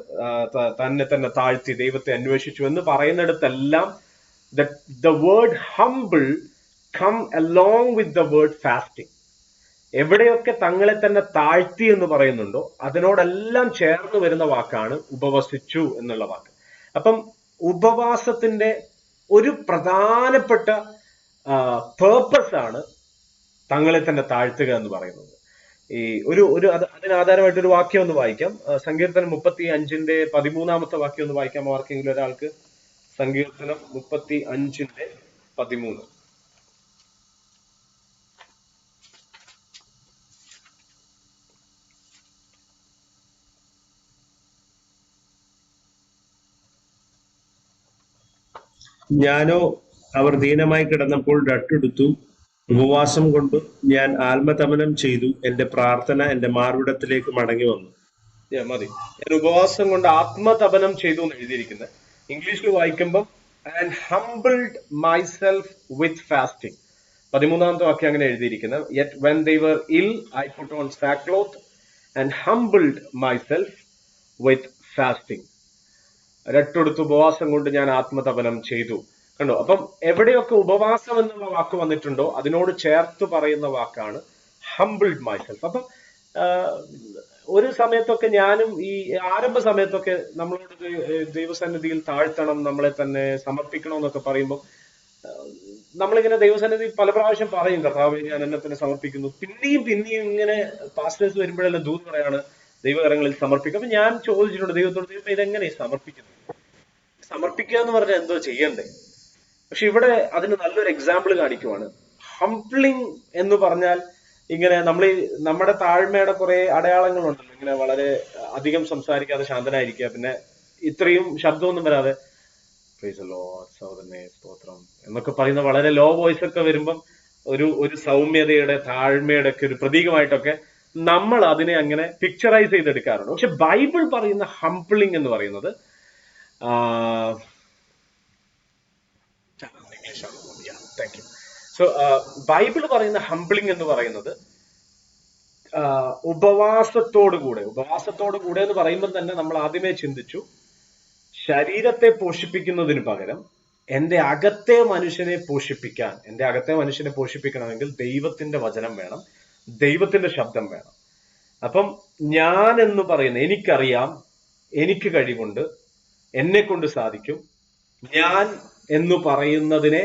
തന്നെ താഴ്ത്തി ദൈവത്തെ അന്വേഷിച്ചു എന്ന് പറയുന്നിടത്തെല്ലാം the word humble come along with the word fasting. എവിടെയൊക്കെ തങ്ങളെ തന്നെ താഴ്ത്തി എന്ന് പറയുന്നുണ്ടോ അതിനോടെല്ലാം ചേർന്ന് വരുന്ന വാക്കാണ് ഉപവസിച്ചു എന്നുള്ള വാക്ക്. അപ്പം ഉപവാസത്തിന്റെ ഒരു പ്രധാനപ്പെട്ട പേർപ്പസ് ആണ് തങ്ങളെ തന്നെ താഴ്ത്തുക എന്ന് പറയുന്നത്. ഈ അതിനാധാരമായിട്ട് ഒരു വാക്യം ഒന്ന് വായിക്കാം. സങ്കീർത്തനം 35:13 വാക്യം ഒന്ന് വായിക്കാം ആർക്കെങ്കിലും ഒരാൾക്ക്. സങ്കീർത്തനം 35:13. ഞാനോ അവർ ദീനമായി കിടന്നപ്പോൾ രട്ടെടുത്തു, ഉപവാസം കൊണ്ട് ഞാൻ ആത്മതപനം ചെയ്തു, എന്റെ പ്രാർത്ഥന എന്റെ മാർവിടത്തിലേക്ക് മടങ്ങി വന്നു. മതി, ഞാൻ ഉപവാസം കൊണ്ട് ആത്മതപനം ചെയ്തു എന്ന് എഴുതിയിരിക്കുന്നത്. ഇംഗ്ലീഷിൽ വായിക്കുമ്പോൾ and humbled myself with fasting. 13 വാക്യം അങ്ങനെ എഴുതിയിരിക്കുന്നത്. Yet when they were ill I put on sackcloth and humbled myself with fasting. രട്ടെടുത്ത് ഉപവാസം കൊണ്ട് ഞാൻ ആത്മതപനം ചെയ്തു. കണ്ടോ? അപ്പം എവിടെയൊക്കെ ഉപവാസം എന്നുള്ള വാക്ക് വന്നിട്ടുണ്ടോ അതിനോട് ചേർത്ത് പറയുന്ന വാക്കാണ് ഹംബിൾഡ് മൈസെൽഫ്. അപ്പം ഒരു സമയത്തൊക്കെ ഞാനും ഈ ആരംഭ സമയത്തൊക്കെ നമ്മളോട് ദൈവസന്നിധിയിൽ താഴ്ത്തണം, നമ്മളെ തന്നെ സമർപ്പിക്കണം എന്നൊക്കെ പറയുമ്പോൾ നമ്മളിങ്ങനെ ദൈവസന്നിധി പല പ്രാവശ്യം പറയും, കർത്താവേ ഞാൻ എന്നെ തന്നെ സമർപ്പിക്കുന്നു. പിന്നെയും ഇങ്ങനെ പാസ്റ്റേഴ്സ് വരുമ്പോഴെല്ലാം ദൂത് പറയാണ് ദൈവകരങ്ങളിൽ സമർപ്പിക്കും. അപ്പൊ ഞാൻ ചോദിച്ചിട്ടുണ്ട് ദൈവത്തോട്, ദൈവം ഇതെങ്ങനെ സമർപ്പിക്കുന്നത്? സമർപ്പിക്കുക എന്ന് പറഞ്ഞാൽ എന്തോ ചെയ്യണ്ടേ? പക്ഷെ ഇവിടെ അതിന് നല്ലൊരു എക്സാമ്പിൾ കാണിക്കുവാണ്. ഹംബ്ലിങ് എന്ന് പറഞ്ഞാൽ ഇങ്ങനെ നമ്മൾ നമ്മുടെ താഴ്മയുടെ കുറെ അടയാളങ്ങളുണ്ടല്ലോ. ഇങ്ങനെ വളരെ അധികം സംസാരിക്കാതെ ശാന്തനായിരിക്കുക, പിന്നെ ഇത്രയും ശബ്ദമൊന്നും വരാതെ പ്രൈസ് ദി ലോർഡ്, സഹോദരനെ സ്തോത്രം എന്നൊക്കെ പറയുന്ന വളരെ ലോ വോയിസ് ഒക്കെ വരുമ്പം ഒരു സൗമ്യതയുടെ താഴ്മയുടെ ഒക്കെ ഒരു പ്രതീകമായിട്ടൊക്കെ നമ്മൾ അതിനെ അങ്ങനെ പിക്ചറൈസ് ചെയ്തെടുക്കാറുണ്ട്. പക്ഷെ ബൈബിൾ പറയുന്ന ഹംബിളിംഗ് എന്ന് പറയുന്നത് താങ്ക് യു. സോ ബൈബിൾ പറയുന്ന ഹംബിളിംഗ് എന്ന് പറയുന്നത് ഉപവാസത്തോടു കൂടെ എന്ന് പറയുമ്പോൾ തന്നെ നമ്മൾ ആദ്യമേ ചിന്തിച്ചു, ശരീരത്തെ പോഷിപ്പിക്കുന്നതിന് പകരം എന്റെ അകത്തെ മനുഷ്യനെ പോഷിപ്പിക്കണമെങ്കിൽ ദൈവത്തിന്റെ വചനം വേണം, ദൈവത്തിന്റെ ശബ്ദം വേണം. അപ്പം ഞാൻ എന്ന് പറയുന്ന, എനിക്കറിയാം, എനിക്ക് കഴിവുണ്ട്, എന്നെ കൊണ്ട് സാധിക്കും, ഞാൻ എന്ന് പറയുന്നതിനെ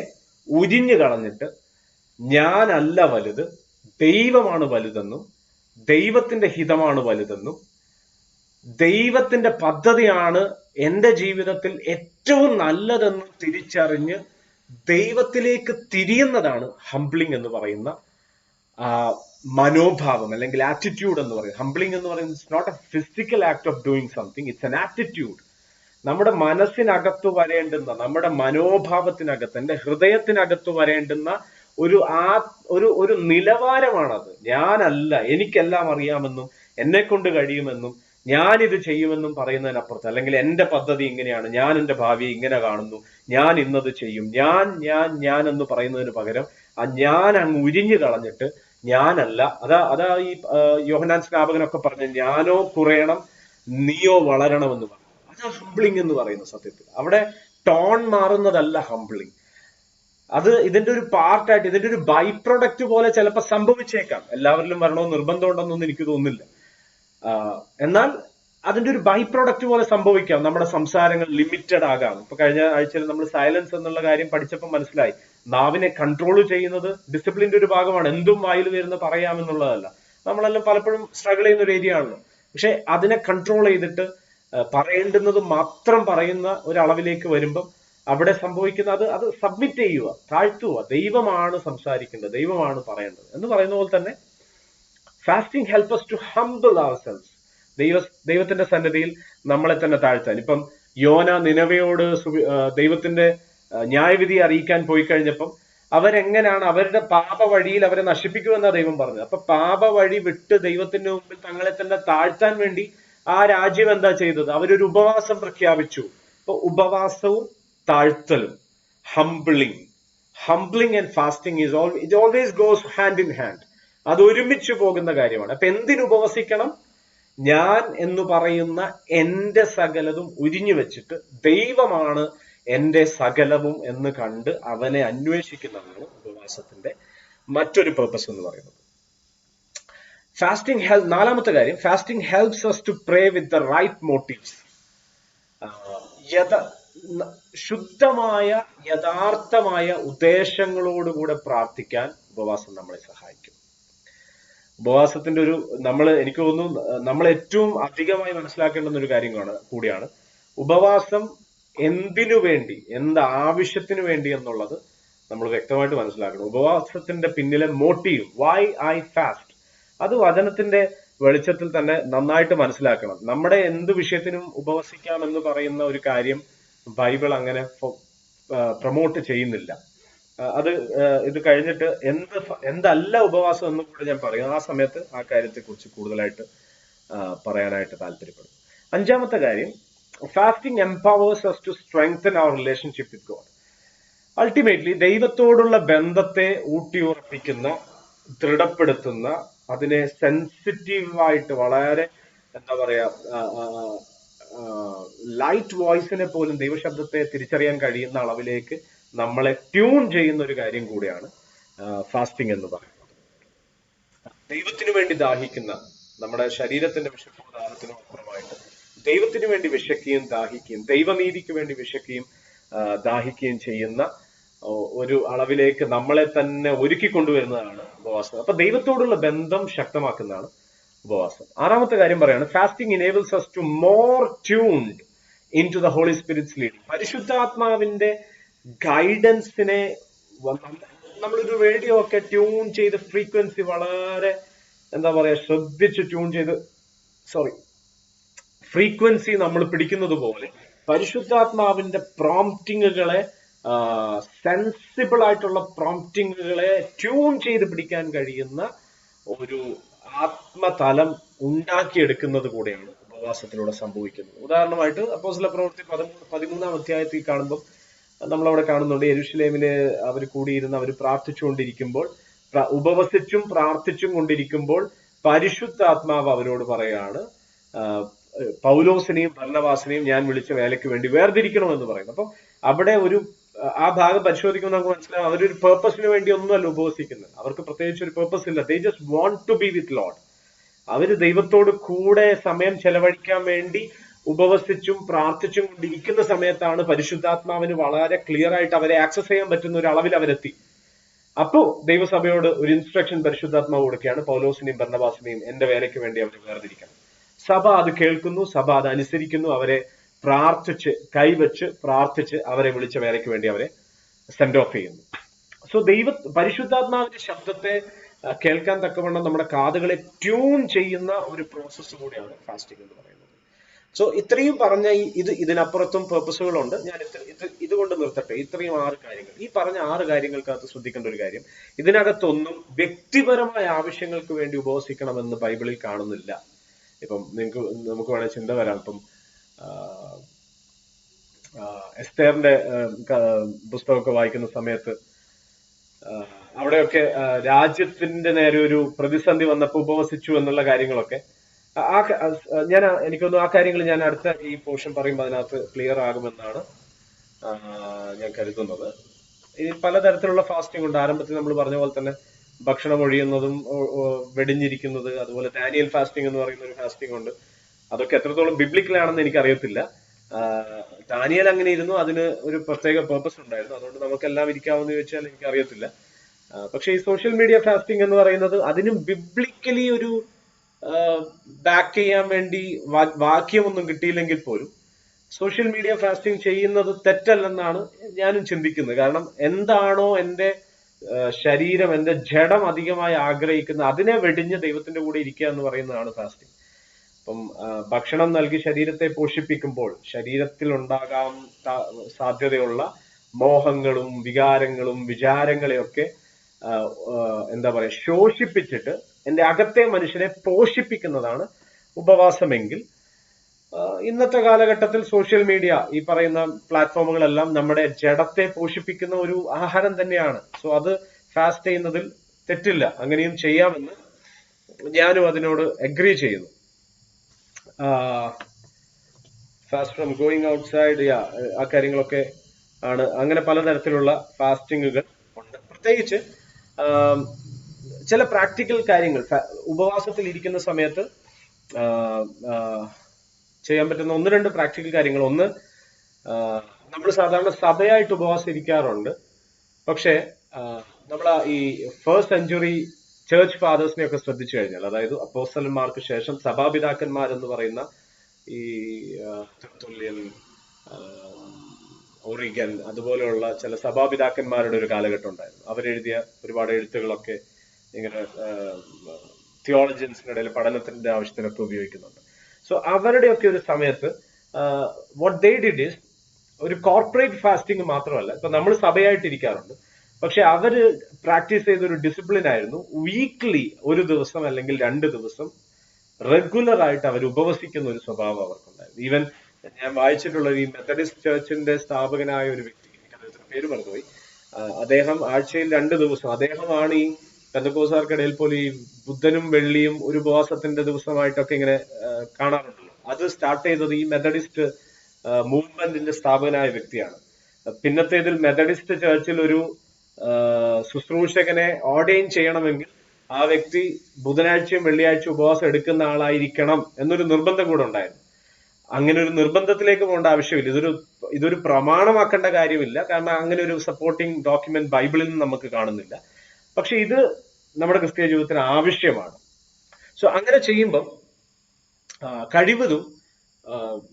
ഉരിഞ്ഞു കളഞ്ഞിട്ട് ഞാനല്ല വലുത്, ദൈവമാണ് വലുതെന്നും ദൈവത്തിന്റെ ഹിതമാണ് വലുതെന്നും ദൈവത്തിന്റെ പദ്ധതിയാണ് എന്റെ ജീവിതത്തിൽ ഏറ്റവും നല്ലതെന്നും തിരിച്ചറിഞ്ഞ് ദൈവത്തിലേക്ക് തിരിയുന്നതാണ് ഹംബ്ലിംഗ് എന്ന് പറയുന്ന മനോഭാവം, അല്ലെങ്കിൽ ആറ്റിറ്റ്യൂഡ് എന്ന് പറയുന്നത്. ഹംബ്ലിംഗ് എന്ന് പറയുന്നത് it's not a physical act of doing something, it's an attitude. നമ്മുടെ മനസ്സിനകത്ത് വരേണ്ടുന്ന, നമ്മുടെ മനോഭാവത്തിനകത്ത്, എന്റെ ഹൃദയത്തിനകത്ത് വരേണ്ടുന്ന ഒരു നിലവാരമാണത്. ഞാനല്ല, എനിക്കെല്ലാം അറിയാമെന്നും എന്നെ കൊണ്ട് കഴിയുമെന്നും ഞാനിത് ചെയ്യുമെന്നും പറയുന്നതിനപ്പുറത്ത്, അല്ലെങ്കിൽ എന്റെ പദ്ധതി ഇങ്ങനെയാണ്, ഞാൻ എന്റെ ഭാവിയെ ഇങ്ങനെ കാണുന്നു, ഞാൻ ഇന്നത് ചെയ്യും, ഞാൻ എന്ന് പറയുന്നതിന് പകരം ആ ഞാൻ അങ്ങ് ഉരിഞ്ഞു കളഞ്ഞിട്ട് ഞാനല്ല, അതാ ഈ യോഹന്നാൻ സ്നാപകനൊക്കെ പറഞ്ഞു, ഞാനോ കുറയണം നീയോ വളരണമെന്ന് പറഞ്ഞു. അതാ ഹംബ്ലിംഗ് എന്ന് പറയുന്നത്. സത്യത്തിൽ അവിടെ ടോൺ മാറുന്നതല്ല ഹംബ്ലിംഗ്. അത് ഇതിന്റെ ഒരു പാർട്ടായിട്ട്, ഇതിന്റെ ഒരു ബൈ പ്രൊഡക്റ്റ് പോലെ ചിലപ്പോൾ സംഭവിച്ചേക്കാം. എല്ലാവരിലും വരണമെന്ന് നിർബന്ധമുണ്ടെന്നൊന്നും എനിക്ക് തോന്നുന്നില്ല. എന്നാൽ അതിന്റെ ഒരു ബൈ പ്രൊഡക്റ്റ് പോലെ സംഭവിക്കാം. നമ്മുടെ സംസാരങ്ങൾ ലിമിറ്റഡ് ആകാം. ഇപ്പൊ കഴിഞ്ഞ ആഴ്ചയിൽ നമ്മൾ സൈലൻസ് എന്നുള്ള കാര്യം പഠിച്ചപ്പോൾ മനസ്സിലായി, നാവിനെ കൺട്രോൾ ചെയ്യുന്നത് ഡിസിപ്ലിന്റെ ഒരു ഭാഗമാണ്. എന്തും വായിൽ വരുന്ന പറയാമെന്നുള്ളതല്ല. നമ്മളെല്ലാം പലപ്പോഴും സ്ട്രഗിൾ ചെയ്യുന്ന ഒരു ഏരിയ ആണല്ലോ. പക്ഷെ അതിനെ കൺട്രോൾ ചെയ്തിട്ട് പറയേണ്ടുന്നത് മാത്രം പറയുന്ന ഒരളവിലേക്ക് വരുമ്പം അവിടെ സംഭവിക്കുന്ന അത് സബ്മിറ്റ് ചെയ്യുക, താഴ്ത്തുക. ദൈവമാണ് സംസാരിക്കേണ്ടത്, ദൈവമാണ് പറയേണ്ടത് എന്ന് പറയുന്ന പോലെ തന്നെ fasting help us to humble ourselves. ദൈവത്തിന്റെ സന്നിധിയിൽ നമ്മളെ തന്നെ താഴ്ത്താൻ. ഇപ്പം യോന നിനവയോട് ദൈവത്തിന്റെ ന്യായവിധി അറിയിക്കാൻ പോയി കഴിഞ്ഞപ്പം അവരെങ്ങനെയാണ് അവരുടെ പാപ വഴിയിൽ അവരെ നശിപ്പിക്കുമെന്നാണ് ദൈവം പറഞ്ഞത്. അപ്പൊ പാപ വഴി വിട്ട് ദൈവത്തിന്റെ മുമ്പിൽ തങ്ങളെ തന്നെ താഴ്ത്താൻ വേണ്ടി ആ രാജ്യം എന്താ ചെയ്തത്? അവരൊരു ഉപവാസം പ്രഖ്യാപിച്ചു. അപ്പൊ ഉപവാസവും താഴ്ത്തലും, humbling and fasting it always goes hand in hand. അത് ഒരുമിച്ച് പോകുന്ന കാര്യമാണ്. അപ്പൊ എന്തിനു ഉപവസിക്കണം? ഞാൻ എന്ന് പറയുന്ന എന്റെ സകലതും ഉരിഞ്ഞു വെച്ചിട്ട് ദൈവമാണ് എന്റെ സകലവും എന്ന് കണ്ട് അവനെ അന്വേഷിക്കുന്നതാണ് ഉപവാസത്തിന്റെ മറ്റൊരു പർപ്പസ് എന്ന് പറയുന്നത്. നാലാമത്തെ കാര്യം, fasting helps us to pray with the right motives. ശുദ്ധമായ യഥാർത്ഥമായ ഉദ്ദേശങ്ങളോടുകൂടെ പ്രാർത്ഥിക്കാൻ ഉപവാസം നമ്മളെ സഹായിക്കും. ഉപവാസത്തിന്റെ എനിക്ക് തോന്നുന്നു നമ്മൾ ഏറ്റവും അധികമായി മനസ്സിലാക്കേണ്ടുന്ന ഒരു കാര്യം കൂടിയാണ് ഉപവാസം. എന്തിനു വേണ്ടി, ആവശ്യത്തിന് വേണ്ടി എന്നുള്ളത് നമ്മൾ വ്യക്തമായിട്ട് മനസ്സിലാക്കണം. ഉപവാസത്തിന്റെ പിന്നിലെ മോട്ടീവ്, വൈ ഐ ഫാസ്റ്റ്, അത് വചനത്തിന്റെ വെളിച്ചത്തിൽ തന്നെ നന്നായിട്ട് മനസ്സിലാക്കണം. നമ്മുടെ എന്ത് വിഷയത്തിനും ഉപവസിക്കാം എന്ന് പറയുന്ന ഒരു കാര്യം ബൈബിൾ അങ്ങനെ പ്രൊമോട്ട് ചെയ്യുന്നില്ല. ഇത് കഴിഞ്ഞിട്ട് എന്തല്ല ഉപവാസം എന്നും കൂടെ ഞാൻ പറയും. ആ സമയത്ത് ആ കാര്യത്തെ കുറിച്ച് കൂടുതലായിട്ട് പറയാനായിട്ട് താല്പര്യപ്പെടും. അഞ്ചാമത്തെ കാര്യം, fasting empowers us to strengthen our relationship with God. Ultimately ദൈവത്തോടുള്ള ബന്ധത്തെ ഊട്ടിയുറപ്പിക്കുന്ന, ദൃഢപ്പെടുത്തുന്ന, അതിനെ സെൻസിറ്റീവായിട്ട് വളരെ ലൈറ്റ് വോയിസിനെ പോലും ദൈവശബ്ദത്തെ തിരിച്ചറിയാൻ കഴിയുന്ന അളവിലേക്ക് നമ്മളെ ട്യൂൺ ചെയ്യുന്ന ഒരു കാര്യം കൂടിയാണ് ഫാസ്റ്റിംഗ് എന്ന് പറയുന്നത്. ദൈവത്തിനു വേണ്ടി ദാഹിക്കുന്ന, നമ്മുടെ ശരീരത്തിന്റെ വിശപ്പുദാഹത്തിനും അപ്പുറമായിട്ട് ദൈവത്തിനു വേണ്ടി വിശക്കുകയും ദാഹിക്കുകയും ദൈവനീതിക്ക് വേണ്ടി വിശക്കുകയും ദാഹിക്കുകയും ചെയ്യുന്ന ഒരു അളവിലേക്ക് നമ്മളെ തന്നെ ഒരുക്കി കൊണ്ടുവരുന്നതാണ് ഉപവാസം. അപ്പൊ ദൈവത്തോടുള്ള ബന്ധം ശക്തമാക്കുന്നതാണ് ഉപവാസം. ആറാമത്തെ കാര്യം പറയാണ്, fasting enables us to more tuned into the Holy Spirit's leading. പരിശുദ്ധാത്മാവിന്റെ ഗൈഡൻസിനെ നമ്മളൊരു റേഡിയോ ഒക്കെ ട്യൂൺ ചെയ്ത് ഫ്രീക്വൻസി വളരെ എന്താ പറയാ ശ്രദ്ധിച്ച് ട്യൂൺ ചെയ്ത് ഫ്രീക്വൻസി നമ്മൾ പിടിക്കുന്നത് പോലെ പരിശുദ്ധാത്മാവിന്റെ പ്രോംപ്റ്റിങ്ങുകളെ സെൻസിബിൾ ആയിട്ടുള്ള പ്രോംപ്റ്റിങ്ങുകളെ ട്യൂൺ ചെയ്ത് പിടിക്കാൻ കഴിയുന്ന ഒരു ആത്മതലം ഉണ്ടാക്കിയെടുക്കുന്നത് കൂടെയാണ് ഉപവാസത്തിലൂടെ സംഭവിക്കുന്നത്. ഉദാഹരണമായിട്ട് അപ്പോസ്തല പ്രവൃത്തി 13-ാം അധ്യായത്തിൽ കാണുമ്പോൾ നമ്മളവിടെ കാണുന്നുണ്ട്, യെരൂശലേമില് അവർ കൂടിയിരുന്ന് അവർ പ്രാർത്ഥിച്ചുകൊണ്ടിരിക്കുമ്പോൾ, ഉപവസിച്ചും പ്രാർത്ഥിച്ചും കൊണ്ടിരിക്കുമ്പോൾ പരിശുദ്ധാത്മാവ് അവരോട് പറയാണ്, പൗലോസിനെയും ബർന്നബാസിനെയും ഞാൻ വിളിച്ച വേലയ്ക്ക് വേണ്ടി വേർതിരിക്കണമെന്ന് പറയുന്നു. അപ്പം അവിടെ ആ ഭാഗം പരിശോധിക്കുമ്പോൾ നമുക്ക് മനസ്സിലാവും, അവരൊരു പേർപ്പസിന് വേണ്ടി ഒന്നുമല്ല ഉപവസിക്കുന്നത്. അവർക്ക് പ്രത്യേകിച്ച് ഒരു പേർപ്പസ് ഇല്ല. They just want to be with Lord. അവര് ദൈവത്തോട് കൂടെ സമയം ചെലവഴിക്കാൻ വേണ്ടി ഉപവസിച്ചും പ്രാർത്ഥിച്ചും കൊണ്ടിരിക്കുന്ന സമയത്താണ് പരിശുദ്ധാത്മാവിന് വളരെ ക്ലിയർ ആയിട്ട് അവരെ ആക്സസ് ചെയ്യാൻ പറ്റുന്ന ഒരു അളവിൽ അവരെത്തി. അപ്പോ ദൈവസഭയോട് ഒരു ഇൻസ്ട്രക്ഷൻ പരിശുദ്ധാത്മാവ് കൊടുക്കുകയാണ്, പൗലോസിനെയും ബർന്നബാസിനെയും എന്റെ വേലയ്ക്ക് വേണ്ടി അവരെ വേർതിരിക്കണം. സഭ അത് കേൾക്കുന്നു, സഭ അത് അനുസരിക്കുന്നു, അവരെ പ്രാർത്ഥിച്ച് കൈവച്ച് പ്രാർത്ഥിച്ച് അവരെ വിളിച്ച വേലയ്ക്ക് വേണ്ടി അവരെ സെൻഡ് ഓഫ് ചെയ്യുന്നു. സോ പരിശുദ്ധാത്മാവിന്റെ ശബ്ദത്തെ കേൾക്കാൻ തക്കവണ്ണം നമ്മുടെ കാതുകളെ ട്യൂൺ ചെയ്യുന്ന ഒരു പ്രോസസ്സ് കൂടിയാണ് ഫാസ്റ്റിംഗ് എന്ന് പറയുന്നത്. സോ ഇത്രയും പറഞ്ഞ ഇതിനപ്പുറത്തും പേർപ്പസുകളുണ്ട്. ഞാൻ ഇതുകൊണ്ട് നിർത്തട്ടെ. ഇത്രയും 6 കാര്യങ്ങൾ, ഈ പറഞ്ഞ 6 കാര്യങ്ങൾക്കകത്ത് ശ്രദ്ധിക്കേണ്ട ഒരു കാര്യം, ഇതിനകത്തൊന്നും വ്യക്തിപരമായ ആവശ്യങ്ങൾക്ക് വേണ്ടി ഉപവസിക്കണമെന്ന് ബൈബിളിൽ കാണുന്നില്ല. ഇപ്പം നമുക്ക് വേണമെങ്കിൽ ചിന്ത വരാം. ഇപ്പം എസ്തേറിന്റെ പുസ്തകമൊക്കെ വായിക്കുന്ന സമയത്ത് അവിടെയൊക്കെ രാജ്യത്തിന്റെ നേരെ ഒരു പ്രതിസന്ധി വന്നപ്പോൾ ഉപവസിച്ചു എന്നുള്ള കാര്യങ്ങളൊക്കെ എനിക്കൊന്നും ആ കാര്യങ്ങൾ ഞാൻ അടുത്ത ഈ പോർഷൻ പറയുമ്പോൾ അതിനകത്ത് ക്ലിയർ ആകുമെന്നാണ് ഞാൻ കരുതുന്നത്. ഈ പലതരത്തിലുള്ള ഫാസ്റ്റിംഗ് ഉണ്ട്. ആരംഭത്തിൽ നമ്മൾ പറഞ്ഞ പോലെ തന്നെ ഭക്ഷണം ഒഴിയുന്നതും വെടിഞ്ഞിരിക്കുന്നത്, അതുപോലെ ഡാനിയൽ ഫാസ്റ്റിംഗ് എന്ന് പറയുന്ന ഒരു ഫാസ്റ്റിംഗ് ഉണ്ട്. അതൊക്കെ എത്രത്തോളം ബിബ്ലിക്കലാണെന്ന് എനിക്കറിയത്തില്ല. ഡാനിയൽ അങ്ങനെ ഇരുന്നു, അതിന് ഒരു പ്രത്യേക പേർപ്പസ് ഉണ്ടായിരുന്നു. അതുകൊണ്ട് നമുക്കെല്ലാം ഇരിക്കാമെന്ന് ചോദിച്ചാൽ എനിക്കറിയത്തില്ല. പക്ഷെ ഈ സോഷ്യൽ മീഡിയ ഫാസ്റ്റിംഗ് എന്ന് പറയുന്നത് അതിനും ബിബ്ലിക്കലി ഒരു ബാക്ക് ചെയ്യാൻ വേണ്ടി വാക്യമൊന്നും കിട്ടിയില്ലെങ്കിൽ പോലും സോഷ്യൽ മീഡിയ ഫാസ്റ്റിംഗ് ചെയ്യുന്നത് തെറ്റല്ലെന്നാണ് ഞാനും ചിന്തിക്കുന്നത്. കാരണം എന്താണോ എന്റെ ശരീരം, എന്റെ ജഡം അധികമായി ആഗ്രഹിക്കുന്നത് അതിനെ വെടിഞ്ഞ് ദൈവത്തിന്റെ കൂടെ ഇരിക്കുക എന്ന് പറയുന്നതാണ് ഫാസ്റ്റിംഗ്. അപ്പം ഭക്ഷണം നൽകി ശരീരത്തെ പോഷിപ്പിക്കുമ്പോൾ ശരീരത്തിൽ ഉണ്ടാകാൻ സാധ്യതയുള്ള മോഹങ്ങളും വികാരങ്ങളും വിചാരങ്ങളെയൊക്കെ എന്താ പറയാ ശോഷിപ്പിച്ചിട്ട് എന്റെ അകത്തെ മനുഷ്യനെ പോഷിപ്പിക്കുന്നതാണ് ഉപവാസമെങ്കിൽ, ഇന്നത്തെ കാലഘട്ടത്തിൽ സോഷ്യൽ മീഡിയ ഈ പറയുന്ന പ്ലാറ്റ്ഫോമുകളെല്ലാം നമ്മുടെ ജഡത്തെ പോഷിപ്പിക്കുന്ന ഒരു ആഹാരം തന്നെയാണ്. സോ അത് ഫാസ്റ്റ് ചെയ്യുന്നതിൽ തെറ്റില്ല, അങ്ങനെയും ചെയ്യാമെന്ന് ഞാനും അതിനോട് അഗ്രി ചെയ്യുന്നു. ഫാസ്റ്റ് ഫ്രം ഗോയിങ് ഔട്ട്സൈഡ്, ആ കാര്യങ്ങളൊക്കെ ആണ്. അങ്ങനെ പലതരത്തിലുള്ള ഫാസ്റ്റിങ്ങുകൾ ഉണ്ട്. പ്രത്യേകിച്ച് ചില പ്രാക്ടിക്കൽ കാര്യങ്ങൾ ഉപവാസത്തിൽ ഇരിക്കുന്ന സമയത്ത് ചെയ്യാൻ പറ്റുന്ന 1-2 പ്രാക്ടിക്കൽ കാര്യങ്ങൾ. ഒന്ന്, നമ്മൾ സാധാരണ സഭയായിട്ട് ഉപവാസം ഇരിക്കാറുണ്ട്. പക്ഷെ നമ്മൾ ഈ ഫസ്റ്റ് സെഞ്ചുറി ചേർച്ച് ഫാദേഴ്സിനെ ഒക്കെ ശ്രദ്ധിച്ചു കഴിഞ്ഞാൽ, അതായത് അപ്പോസ്തലന്മാർക്ക് ശേഷം സഭാപിതാക്കന്മാരെന്ന് പറയുന്ന ഈ തെർത്തുല്യൻ, ഓറിഗൻ, അതുപോലെയുള്ള ചില സഭാപിതാക്കന്മാരുടെ ഒരു കാലഘട്ടം ഉണ്ടായിരുന്നു. അവരെഴുതിയ ഒരുപാട് എഴുത്തുകളൊക്കെ ഇങ്ങനെ തിയോളജിയൻസിന്റെ ഇടയിൽ പഠനത്തിന്റെ ആവശ്യത്തിനൊക്കെ ഉപയോഗിക്കുന്നുണ്ട്. സോ അവരുടെയൊക്കെ ഒരു സമയത്ത് വാട്ട് ദേ ഡിഡ് ഈസ് ഒരു കോർപ്പറേറ്റ് ഫാസ്റ്റിംഗ് മാത്രമല്ല, ഇപ്പൊ നമ്മൾ സഭയായിട്ടിരിക്കാറുണ്ട്, പക്ഷെ അവര് പ്രാക്ടീസ് ചെയ്ത ഒരു ഡിസിപ്ലിൻ ആയിരുന്നു വീക്ക്ലി 1 ദിവസം അല്ലെങ്കിൽ 2 ദിവസം റെഗുലർ ആയിട്ട് അവർ ഉപവസിക്കുന്ന ഒരു സ്വഭാവം അവർക്കുണ്ടായിരുന്നു. ഈവൻ ഞാൻ വായിച്ചിട്ടുള്ള ഈ മെത്തഡിസ്റ്റ് ചർച്ചിന്റെ സ്ഥാപകനായ ഒരു വ്യക്തി, എനിക്ക് അദ്ദേഹത്തിന്റെ പേര് മറന്നുപോയി, അദ്ദേഹം ആഴ്ചയിൽ 2 ദിവസം, അദ്ദേഹമാണ് ഈ പെന്തക്കോസ്തുകാർക്കിടയിൽ പോലും ഈ ബുധനും വെള്ളിയും ഒരു ഉപവാസത്തിന്റെ ദിവസമായിട്ടൊക്കെ ഇങ്ങനെ കാണാറുണ്ടല്ലോ. അത് സ്റ്റാർട്ട് ചെയ്തത് ഈ മെത്തഡിസ്റ്റ് മൂവ്മെന്റിന്റെ സ്ഥാപകനായ വ്യക്തിയാണ്. പിന്നത്തേതിൽ മെത്തഡിസ്റ്റ് ചർച്ചിൽ ഒരു ശുശ്രൂഷകനെ ഓർഡെയിൻ ചെയ്യണമെങ്കിൽ ആ വ്യക്തി ബുധനാഴ്ചയും വെള്ളിയാഴ്ചയും ഉപവാസം എടുക്കുന്ന ആളായിരിക്കണം എന്നൊരു നിർബന്ധം കൂടെ ഉണ്ടായിരുന്നു. അങ്ങനെ ഒരു നിർബന്ധത്തിലേക്ക് പോകേണ്ട ആവശ്യമില്ല. ഇതൊരു പ്രമാണമാക്കേണ്ട കാര്യമില്ല, കാരണം അങ്ങനെ ഒരു സപ്പോർട്ടിംഗ് ഡോക്യുമെന്റ് ബൈബിളിൽ നിന്ന് നമുക്ക് കാണുന്നില്ല. പക്ഷെ ഇത് നമ്മുടെ ക്രിസ്തീയ ജീവിതത്തിന് ആവശ്യമാണ്. സോ അങ്ങനെ ചെയ്യുമ്പം കഴിവതും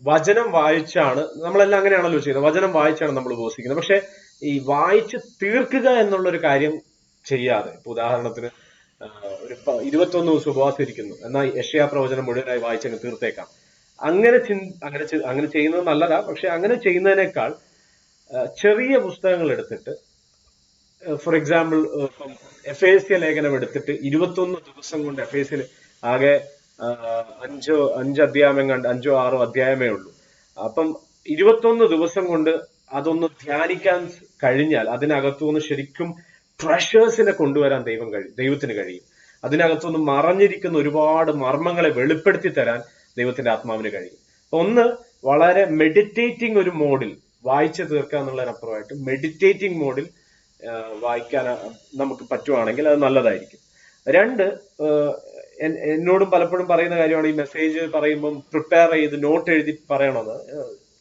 വചനം വായിച്ചാണ്, നമ്മളെല്ലാം അങ്ങനെയാണല്ലോ ചെയ്യുന്നത്, വചനം വായിച്ചാണ് നമ്മൾ ഉപവസിക്കുന്നത്. പക്ഷെ ഈ വായിച്ച് തീർക്കുക എന്നുള്ളൊരു കാര്യം ചെയ്യാതെ, ഇപ്പൊ ഉദാഹരണത്തിന് ഒരു 21 ദിവസം ഉപവാസം ഇരിക്കുന്നു, എന്നാൽ യെശയ്യാ പ്രവചനം മുഴുവനായി വായിച്ചങ്ങ് തീർത്തേക്കാം. അങ്ങനെ ചെയ്യുന്നത് നല്ലതാ. പക്ഷെ അങ്ങനെ ചെയ്യുന്നതിനേക്കാൾ ചെറിയ പുസ്തകങ്ങൾ എടുത്തിട്ട്, ഫോർ എക്സാമ്പിൾ ഇപ്പം എഫേസ്യ ലേഖനം എടുത്തിട്ട് 21 ദിവസം കൊണ്ട് എഫേസ്യയിൽ ആകെ അഞ്ച് അധ്യായം കണ്ട് 5-6 അധ്യായമേ ഉള്ളൂ. അപ്പം 21 ദിവസം കൊണ്ട് അതൊന്ന് ധ്യാനിക്കാൻ കഴിഞ്ഞാൽ അതിനകത്തുനിന്ന് ശരിക്കും ട്രഷേഴ്സിനെ കൊണ്ടുവരാൻ ദൈവത്തിന് കഴിയും. അതിനകത്തുനിന്ന് മറഞ്ഞിരിക്കുന്ന ഒരുപാട് മർമ്മങ്ങളെ വെളിപ്പെടുത്തി തരാൻ ദൈവത്തിന്റെ ആത്മാവിന് കഴിയും. ഒന്ന്, വളരെ മെഡിറ്റേറ്റിംഗ് ഒരു മോഡിൽ വായിച്ചു തീർക്കുക എന്നുള്ളതിനപ്പുറമായിട്ട് മെഡിറ്റേറ്റിംഗ് മോഡിൽ വായിക്കാൻ നമുക്ക് പറ്റുവാണെങ്കിൽ അത് നല്ലതായിരിക്കും. രണ്ട്, എന്നോടും പലപ്പോഴും പറയുന്ന കാര്യമാണ് ഈ മെസ്സേജ് പറയുമ്പം പ്രിപ്പയർ ചെയ്ത് നോട്ട് എഴുതി പറയണമെന്ന്.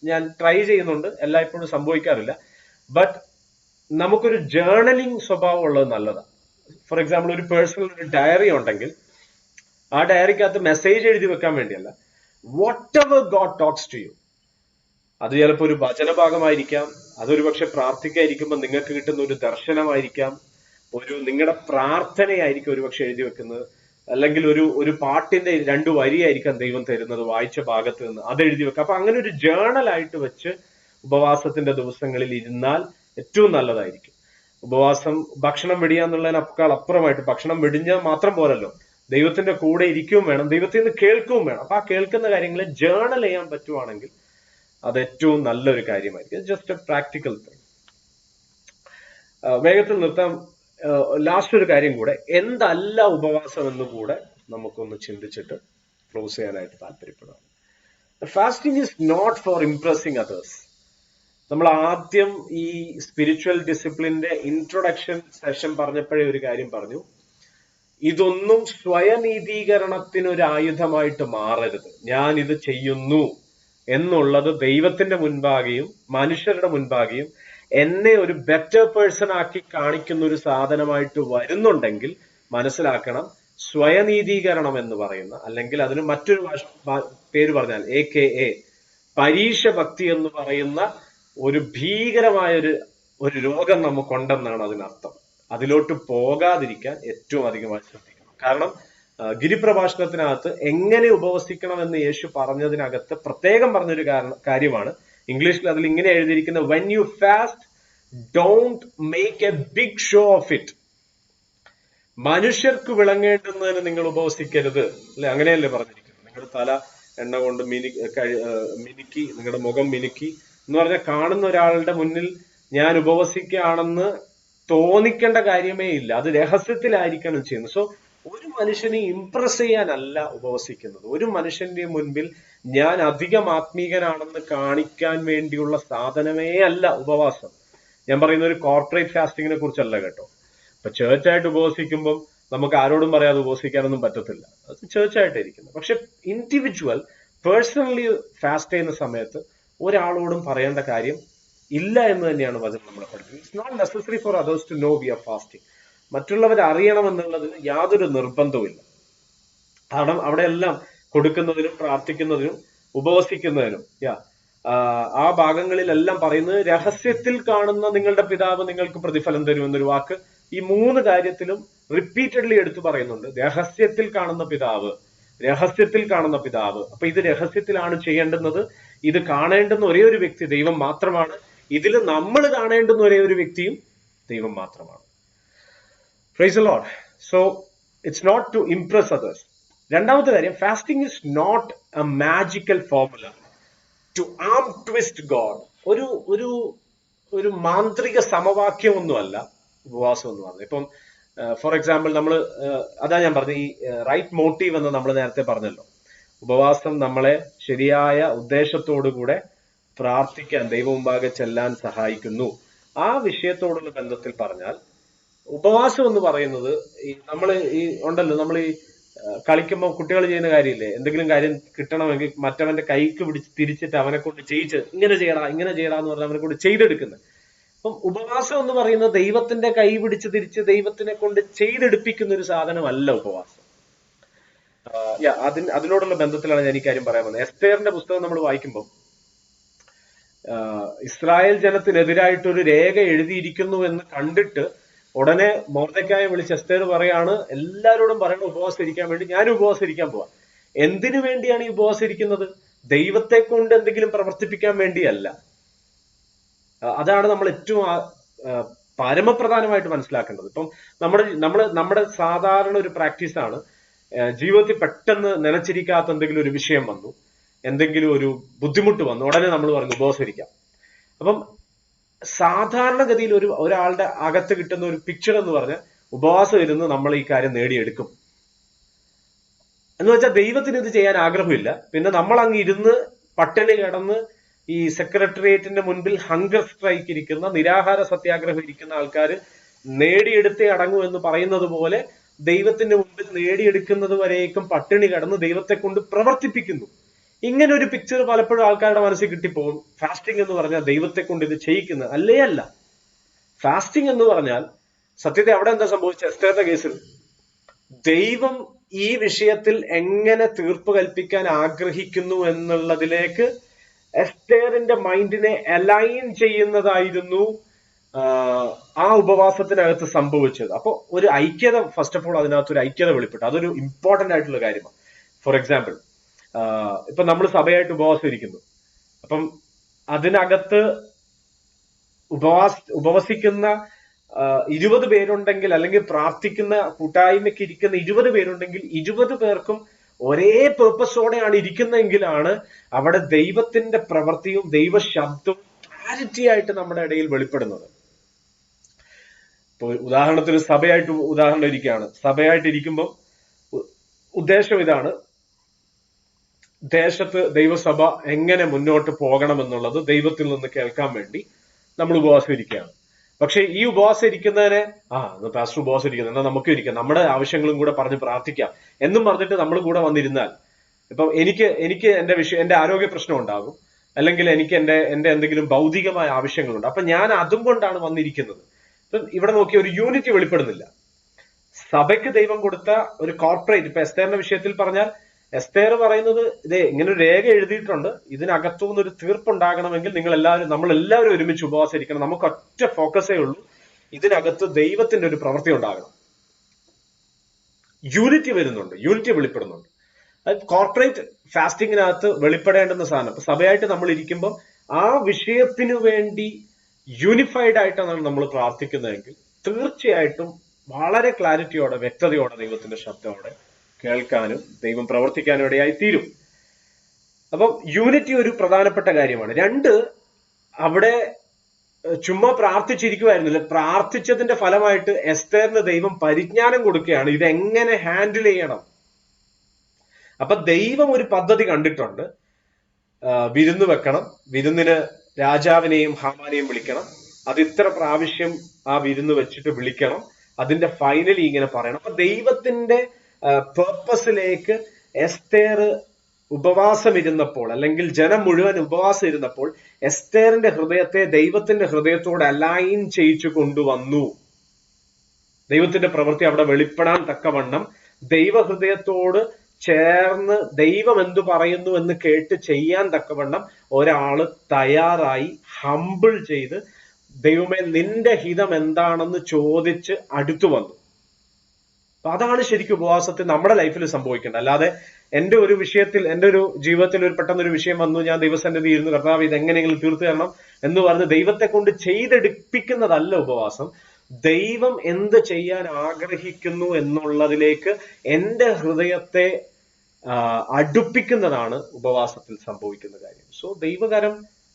ഞാൻ ട്രൈ ചെയ്യുന്നുണ്ട്, എല്ലായ്പ്പോഴും സംഭവിക്കാറില്ല. ബട്ട് നമുക്കൊരു ജേർണലിംഗ് സ്വഭാവം ഉള്ളത് നല്ലതാണ്. ഫോർ എക്സാമ്പിൾ ഒരു പേഴ്സണൽ ഒരു ഡയറി ഉണ്ടെങ്കിൽ ആ ഡയറിക്കകത്ത് മെസ്സേജ് എഴുതി വെക്കാൻ വേണ്ടിയല്ല, whatever God talks to you, അത് ചിലപ്പോൾ ഒരു വചനഭാഗമായിരിക്കാം, അതൊരു പക്ഷെ പ്രാർത്ഥിക്കായിരിക്കുമ്പോൾ നിങ്ങൾക്ക് കിട്ടുന്ന ഒരു ദർശനമായിരിക്കാം, നിങ്ങളുടെ പ്രാർത്ഥനയായിരിക്കും ഒരു പക്ഷെ എഴുതി വെക്കുന്നത്, അല്ലെങ്കിൽ ഒരു പാട്ടിന്റെ 2 വരിയായിരിക്കാം ദൈവം തരുന്നത് വായിച്ച ഭാഗത്ത് നിന്ന്, അത് എഴുതി വെക്കുക. അപ്പൊ അങ്ങനെ ഒരു ജേർണൽ ആയിട്ട് വെച്ച് ഉപവാസത്തിന്റെ ദിവസങ്ങളിൽ ഇരുന്നാൽ ഏറ്റവും നല്ലതായിരിക്കും. ഉപവാസം ഭക്ഷണം വെടിയാന്നുള്ളതിനേക്കാൾ അപ്പുറമായിട്ട്, ഭക്ഷണം വെടിഞ്ഞാൽ മാത്രം പോരല്ലോ, ദൈവത്തിന്റെ കൂടെ ഇരിക്കുകയും വേണം, ദൈവത്തിൽ നിന്ന് കേൾക്കുകയും വേണം. അപ്പൊ ആ കേൾക്കുന്ന കാര്യങ്ങളെ ജേർണൽ ചെയ്യാൻ പറ്റുവാണെങ്കിൽ അത് ഏറ്റവും നല്ലൊരു കാര്യമായിരിക്കും. Just A practical thing. വേഗത്തിൽ നിർത്താം. ലാസ്റ്റ് ഒരു കാര്യം കൂടെ, എന്തല്ല ഉപവാസം എന്ന് കൂടെ നമുക്കൊന്ന് ചിന്തിച്ചിട്ട് ക്ലോസ് ചെയ്യാനായിട്ട് താല്പര്യപ്പെടുകയാണ്. Fasting is not for impressing others. നമ്മൾ ആദ്യം ഈ സ്പിരിച്വൽ ഡിസിപ്ലിന്റെ ഇൻട്രൊഡക്ഷൻ സെഷൻ പറഞ്ഞപ്പോഴേ ഒരു കാര്യം പറഞ്ഞു, ഇതൊന്നും സ്വയനീതീകരണത്തിനൊരു ആയുധമായിട്ട് മാറരുത്. ഞാൻ ഇത് ചെയ്യുന്നു എന്നുള്ളത് ദൈവത്തിന്റെ മുൻപാകെയും മനുഷ്യരുടെ മുൻപാകെയും എന്നെ ഒരു ബെറ്റർ പേഴ്സൺ ആക്കി കാണിക്കുന്ന ഒരു സാധനമായിട്ട് വരുന്നുണ്ടെങ്കിൽ മനസ്സിലാക്കണം, സ്വയനീതീകരണം എന്ന് പറയുന്ന, അല്ലെങ്കിൽ അതിന് മറ്റൊരു പേര് പറഞ്ഞാൽ AKA പരീക്ഷ ഭക്തി എന്ന് പറയുന്ന ഒരു ഭീകരമായ ഒരു രോഗം നമുക്കുണ്ടെന്നാണ് അതിനർത്ഥം. അതിലോട്ട് പോകാതിരിക്കാൻ ഏറ്റവും അധികമായി ശ്രദ്ധിക്കണം. കാരണം ഗിരിപ്രഭാഷണത്തിനകത്ത് എങ്ങനെ ഉപവസിക്കണമെന്ന് യേശു പറഞ്ഞതിനകത്ത് പ്രത്യേകം പറഞ്ഞൊരു കാര്യമാണ്. ഇംഗ്ലീഷിൽ അതിൽ ഇങ്ങനെ എഴുതിയിരിക്കുന്ന, when you fast don't make a big show of it. മനുഷ്യർക്ക് വിളങ്ങേണ്ടുന്നതിന് നിങ്ങൾ ഉപവസിക്കരുത്, അല്ലെ? അങ്ങനെയല്ലേ പറഞ്ഞിരിക്കുന്നത്? നിങ്ങളുടെ തല എണ്ണ കൊണ്ട് മിനുക്കി, നിങ്ങളുടെ മുഖം മിനുക്കി എന്ന് പറഞ്ഞാൽ കാണുന്ന ഒരാളുടെ മുന്നിൽ ഞാൻ ഉപവസിക്കുകയാണെന്ന് തോന്നിക്കേണ്ട കാര്യമേ ഇല്ല. അത് രഹസ്യത്തിലായിരിക്കണം ചെയ്യുന്നത്. സോ ഒരു മനുഷ്യനെ ഇംപ്രസ് ചെയ്യാനല്ല ഉപവസിക്കുന്നത്. ഒരു മനുഷ്യന്റെ മുൻപിൽ ഞാൻ അധികം ആത്മീകനാണെന്ന് കാണിക്കാൻ വേണ്ടിയുള്ള സാധനമേ അല്ല ഉപവാസം. ഞാൻ പറയുന്ന ഒരു കോർപ്പറേറ്റ് ഫാസ്റ്റിങ്ങിനെ കുറിച്ചല്ല കേട്ടോ. ഇപ്പൊ ചേർച്ചായിട്ട് ഉപവസിക്കുമ്പോൾ നമുക്ക് ആരോടും പറയാതെ ഉപവസിക്കാനൊന്നും പറ്റത്തില്ല, അത് ചേർച്ചായിട്ടിരിക്കുന്നത്. പക്ഷെ ഇൻഡിവിജ്വൽ പേഴ്സണലി ഫാസ്റ്റ് ചെയ്യുന്ന സമയത്ത് ഒരാളോടും പറയേണ്ട കാര്യം ഇല്ല എന്ന് തന്നെയാണ് വചനം നമ്മളെ പഠിപ്പിക്കുന്നത്. It's not necessary for others to know we are fasting. മറ്റുള്ളവർ അറിയണമെന്നുള്ളതിന് യാതൊരു നിർബന്ധവുമില്ല. കാരണം അവിടെയെല്ലാം കൊടുക്കുന്നതിനും പ്രാർത്ഥിക്കുന്നതിനും ഉപവസിക്കുന്നതിനും ആ ഭാഗങ്ങളിലെല്ലാം പറയുന്നത് രഹസ്യത്തിൽ കാണുന്ന നിങ്ങളുടെ പിതാവ് നിങ്ങൾക്ക് പ്രതിഫലം തരുമെന്നൊരു വാക്ക് ഈ 3 കാര്യത്തിലും റിപ്പീറ്റഡ്ലി എടുത്തു പറയുന്നുണ്ട്. രഹസ്യത്തിൽ കാണുന്ന പിതാവ്, രഹസ്യത്തിൽ കാണുന്ന പിതാവ്. അപ്പൊ ഇത് രഹസ്യത്തിലാണ് ചെയ്യേണ്ടുന്നത്. ഇത് കാണേണ്ടുന്ന ഒരേ ഒരു വ്യക്തി ദൈവം മാത്രമാണ്. ഇതിൽ നമ്മൾ കാണേണ്ടുന്ന ഒരേ ഒരു വ്യക്തിയും ദൈവം മാത്രമാണ്. Praise the Lord. So it's not to impress others. രണ്ടാമത്തെ കാര്യം, fasting is not a magical formula to arm twist God. ഒരു മാന്ത്രിക സമവാക്യമൊന്നുമല്ല ഉപവാസം എന്ന് പറഞ്ഞത്. ഇപ്പം ഫോർ എക്സാമ്പിൾ അതാ ഞാൻ പറഞ്ഞ ഈ റൈറ്റ് മോട്ടീവ് എന്ന് നമ്മൾ നേരത്തെ പറഞ്ഞല്ലോ. ഉപവാസം നമ്മളെ ശരിയായ ഉദ്ദേശത്തോടുകൂടെ പ്രാർത്ഥിക്കാൻ, ദൈവമുമ്പാകെ ചെല്ലാൻ സഹായിക്കുന്നു. ആ വിഷയത്തോടുള്ള ബന്ധത്തിൽ പറഞ്ഞാൽ ഉപവാസം എന്ന് പറയുന്നത് നമ്മൾ ഈ കളിക്കുമ്പോൾ കുട്ടികൾ ചെയ്യുന്ന കാര്യമില്ലേ, എന്തെങ്കിലും കാര്യം കിട്ടണമെങ്കിൽ മറ്റവന്റെ കൈക്ക് പിടിച്ച് തിരിച്ചിട്ട് അവനെ കൊണ്ട് ചെയ്യിച്ച് ഇങ്ങനെ ചെയ്യടാ എന്ന് പറഞ്ഞാൽ അവനെ കൊണ്ട് ചെയ്തെടുക്കുന്നത്. അപ്പം ഉപവാസം എന്ന് പറയുന്നത് ദൈവത്തിന്റെ കൈ പിടിച്ച് തിരിച്ച് ദൈവത്തിനെ കൊണ്ട് ചെയ്തെടുപ്പിക്കുന്ന ഒരു സാധനമല്ല ഉപവാസം. അതിനോടുള്ള ബന്ധത്തിലാണ് ഞാൻ ഈ കാര്യം പറയാൻ വന്നത്. എസ്തേറിന്റെ പുസ്തകം നമ്മൾ വായിക്കുമ്പോൾ ഇസ്രായേൽ ജനത്തിനെതിരായിട്ടൊരു രേഖ എഴുതിയിരിക്കുന്നു എന്ന് കണ്ടിട്ട് ഉടനെ മൊർദെഖായെ വിളിച്ച് എസ്തേർ പറയാണ്, എല്ലാവരോടും പറയണം ഉപവാസം ഇരിക്കാൻ വേണ്ടി. ഞാനും ഉപവാസം ഇരിക്കാൻ പോവാം. എന്തിനു വേണ്ടിയാണ് ഈ ഉപവാസം ഇരിക്കുന്നത്? ദൈവത്തെ കൊണ്ട് എന്തെങ്കിലും പ്രവർത്തിപ്പിക്കാൻ വേണ്ടിയല്ല. അതാണ് നമ്മൾ ഏറ്റവും പരമപ്രധാനമായിട്ട് മനസ്സിലാക്കേണ്ടത്. ഇപ്പം നമ്മുടെ സാധാരണ ഒരു പ്രാക്ടീസാണ്, ജീവിതത്തിൽ പെട്ടെന്ന് നിലച്ചിരിക്കാത്ത എന്തെങ്കിലും ഒരു വിഷയം വന്നു, എന്തെങ്കിലും ഒരു ബുദ്ധിമുട്ട് വന്നു, ഉടനെ നമ്മൾ പറഞ്ഞു ഉപവാസം ഇരിക്കാം. അപ്പം സാധാരണഗതിയിൽ ഒരാളുടെ അകത്ത് കിട്ടുന്ന ഒരു പിക്ചർ എന്ന് പറഞ്ഞാൽ ഉപവാസം ഇരുന്ന് നമ്മൾ ഈ കാര്യം നേടിയെടുക്കും എന്ന് വെച്ചാൽ ദൈവത്തിന് ഇത് ചെയ്യാൻ ആഗ്രഹമില്ല. പിന്നെ നമ്മൾ അങ്ങ് ഇരുന്ന് പട്ടിണി കിടന്ന് ഈ സെക്രട്ടേറിയറ്റിന്റെ മുൻപിൽ ഹങ്കർ സ്ട്രൈക്ക് ഇരിക്കുന്ന, നിരാഹാര സത്യാഗ്രഹം ഇരിക്കുന്ന ആൾക്കാർ നേടിയെടുത്തേ അടങ്ങൂ എന്ന് പറയുന്നത് പോലെ ദൈവത്തിന്റെ മുമ്പിൽ നേടിയെടുക്കുന്നത് വരേക്കും പട്ടിണി കിടന്ന് ദൈവത്തെ കൊണ്ട് പ്രവർത്തിപ്പിക്കുന്നു. ഇങ്ങനെ ഒരു പിക്ചർ പലപ്പോഴും ആൾക്കാരുടെ മനസ്സിൽ കിട്ടിപ്പോകും. ഫാസ്റ്റിംഗ് എന്ന് പറഞ്ഞാൽ ദൈവത്തെ കൊണ്ട് ഇത് ചെയ്യിക്കുന്നത് അല്ലേ? അല്ല. ഫാസ്റ്റിംഗ് എന്ന് പറഞ്ഞാൽ സത്യത്തെ അവിടെ എന്താ സംഭവിച്ചത്? എസ്തേറിന്റെ കേസിൽ ദൈവം ഈ വിഷയത്തിൽ എങ്ങനെ തീർപ്പ് കൽപ്പിക്കാൻ ആഗ്രഹിക്കുന്നു എന്നുള്ളതിലേക്ക് എസ്തേറിന്റെ മൈൻഡിനെ അലൈൻ ചെയ്യുന്നതായിരുന്നു ആ ഉപവാസത്തിനകത്ത് സംഭവിച്ചത്. അപ്പൊ ഒരു ഐക്യത, ഫസ്റ്റ് ഓഫ് ഓൾ അതിനകത്ത് ഒരു ഐക്യത വെളിപ്പെട്ടു. അതൊരു ഇമ്പോർട്ടന്റ് ആയിട്ടുള്ള കാര്യമാണ്. ഫോർ എക്സാമ്പിൾ, ഇപ്പൊ നമ്മൾ സഭയായിട്ട് ഉപവാസം ഇരിക്കുന്നു. അപ്പം അതിനകത്ത് ഉപവസിക്കുന്ന 20 പേരുണ്ടെങ്കിൽ, അല്ലെങ്കിൽ പ്രാർത്ഥിക്കുന്ന കൂട്ടായ്മയ്ക്ക് ഇരിക്കുന്ന 20 പേരുണ്ടെങ്കിൽ 20 പേർക്കും ഒരേ പേർപ്പസോടെയാണ് ഇരിക്കുന്നതെങ്കിലാണ് അവിടെ ദൈവത്തിന്റെ പ്രവൃത്തിയും ദൈവശബ്ദവും ക്ലാരിറ്റി ആയിട്ട് നമ്മുടെ ഇടയിൽ വെളിപ്പെടുന്നത്. ഇപ്പൊ ഉദാഹരണത്തിന് സഭയായിട്ട് ഉദാഹരണം ഇരിക്കുകയാണ്. സഭയായിട്ട് ഇരിക്കുമ്പോൾ ഉദ്ദേശം ഇതാണ്, ദേശത്ത് ദൈവസഭ എങ്ങനെ മുന്നോട്ട് പോകണം എന്നുള്ളത് ദൈവത്തിൽ നിന്ന് കേൾക്കാൻ വേണ്ടി നമ്മൾ ഉപവാസം ഇരിക്കുകയാണ്. പക്ഷെ ഈ ഉപവാസം ഇരിക്കുന്നതിനെ പാസ്റ്റർ ഉപവാസം ഇരിക്കുന്നത് എന്നാൽ നമുക്ക് ഇരിക്കാം, നമ്മുടെ ആവശ്യങ്ങളും കൂടെ പറഞ്ഞ് പ്രാർത്ഥിക്കാം എന്നും പറഞ്ഞിട്ട് നമ്മൾ കൂടെ വന്നിരുന്നാൽ, ഇപ്പൊ എനിക്ക് എന്റെ ആരോഗ്യ പ്രശ്നം ഉണ്ടാകും, അല്ലെങ്കിൽ എനിക്ക് എന്റെ എന്തെങ്കിലും ഭൗതികമായ ആവശ്യങ്ങളുണ്ട്. അപ്പൊ ഞാൻ അതും കൊണ്ടാണ് വന്നിരിക്കുന്നത്. ഇപ്പം ഇവിടെ നോക്കി ഒരു യൂണിറ്റി വെളിപ്പെടുന്നില്ല. സഭയ്ക്ക് ദൈവം കൊടുത്ത ഒരു കോർപ്പറേറ്റ്, ഇപ്പൊ എസ്തേറിന്റെ വിഷയത്തിൽ പറഞ്ഞാൽ എസ്തേർ പറയുന്നത് ഇതേ ഇങ്ങനെ ഒരു രേഖ എഴുതിയിട്ടുണ്ട്, ഇതിനകത്തുനിന്ന് ഒരു തീർപ്പുണ്ടാകണമെങ്കിൽ നമ്മളെല്ലാവരും ഒരുമിച്ച് ഉപവാസം ഇരിക്കണം, നമുക്ക് ഒറ്റ ഫോക്കസേ ഉള്ളൂ, ഇതിനകത്ത് ദൈവത്തിന്റെ ഒരു പ്രവൃത്തി ഉണ്ടാകണം. യൂണിറ്റി വരുന്നുണ്ട്, യൂണിറ്റി വെളിപ്പെടുന്നുണ്ട്. അത് കോർപ്പറേറ്റ് ഫാസ്റ്റിങ്ങിനകത്ത് വെളിപ്പെടേണ്ടുന്ന സാധനം. ഇപ്പൊ സഭയായിട്ട് നമ്മൾ ഇരിക്കുമ്പോൾ ആ വിഷയത്തിനു വേണ്ടി യൂണിഫൈഡ് ആയിട്ടാണ് നമ്മൾ പ്രാർത്ഥിക്കുന്നതെങ്കിൽ തീർച്ചയായിട്ടും വളരെ ക്ലാരിറ്റിയോടെ, വ്യക്തതയോടെ ദൈവത്തിന്റെ ശബ്ദത്തോടെ കേൾക്കാനും ദൈവം പ്രവർത്തിക്കാനും ഇടയായി തീരും. അപ്പം യൂണിറ്റി ഒരു പ്രധാനപ്പെട്ട കാര്യമാണ്. 2, അവിടെ ചുമ്മാ പ്രാർത്ഥിച്ചിരിക്കുമായിരുന്നില്ല, പ്രാർത്ഥിച്ചതിന്റെ ഫലമായിട്ട് എസ്തേറിന് ദൈവം പരിജ്ഞാനം കൊടുക്കുകയാണ് ഇതെങ്ങനെ ഹാൻഡിൽ ചെയ്യണം. അപ്പൊ ദൈവം ഒരു പദ്ധതി കണ്ടിട്ടുണ്ട്. വിരുന്ന് വെക്കണം, വിരുന്നിന് രാജാവിനെയും ഹാമാനെയും വിളിക്കണം, അത് ഇത്ര പ്രാവശ്യം ആ വിരുന്ന് വെച്ചിട്ട് വിളിക്കണം, അതിന്റെ ഫൈനലി ഇങ്ങനെ പറയണം. അപ്പൊ ദൈവത്തിന്റെ പേർപ്പസിലേക്ക് എസ്തേർ ഉപവാസം ഇരുന്നപ്പോൾ, അല്ലെങ്കിൽ ജനം മുഴുവൻ ഉപവാസം ഇരുന്നപ്പോൾ എസ്തേറിന്റെ ഹൃദയത്തെ ദൈവത്തിന്റെ ഹൃദയത്തോട് അലൈൻ ചെയ്യിച്ചു കൊണ്ടുവന്നു. ദൈവത്തിന്റെ പ്രവൃത്തി അവിടെ വെളിപ്പെടാൻ തക്കവണ്ണം ദൈവഹൃദയത്തോട് ചേർന്ന് ദൈവം എന്തു പറയുന്നു എന്ന് കേട്ട് ചെയ്യാൻ തക്കവണ്ണം ഒരാള് തയ്യാറായി ഹംബിൾ ചെയ്ത് ദൈവമേ നിന്റെ ഹിതം എന്താണെന്ന് ചോദിച്ച് അടുത്തു വന്നു. അപ്പൊ അതാണ് ശരിക്കും ഉപവാസത്തിൽ നമ്മുടെ ലൈഫിൽ സംഭവിക്കേണ്ടത്. അല്ലാതെ എന്റെ ഒരു ജീവിതത്തിൽ ഒരു പെട്ടെന്നൊരു വിഷയം വന്നു, ഞാൻ ദൈവസന്നിധി ഇരുന്ന് കർത്താവ് ഇത് എങ്ങനെയെങ്കിലും തീർത്തു തരണം എന്ന് പറഞ്ഞ് ദൈവത്തെ കൊണ്ട് ചെയ്തെടുപ്പിക്കുന്നതല്ല ഉപവാസം. ദൈവം എന്ത് ചെയ്യാൻ ആഗ്രഹിക്കുന്നു എന്നുള്ളതിലേക്ക് എന്റെ ഹൃദയത്തെ അടുപ്പിക്കുന്നതാണ് ഉപവാസത്തിൽ സംഭവിക്കുന്ന കാര്യം. സോ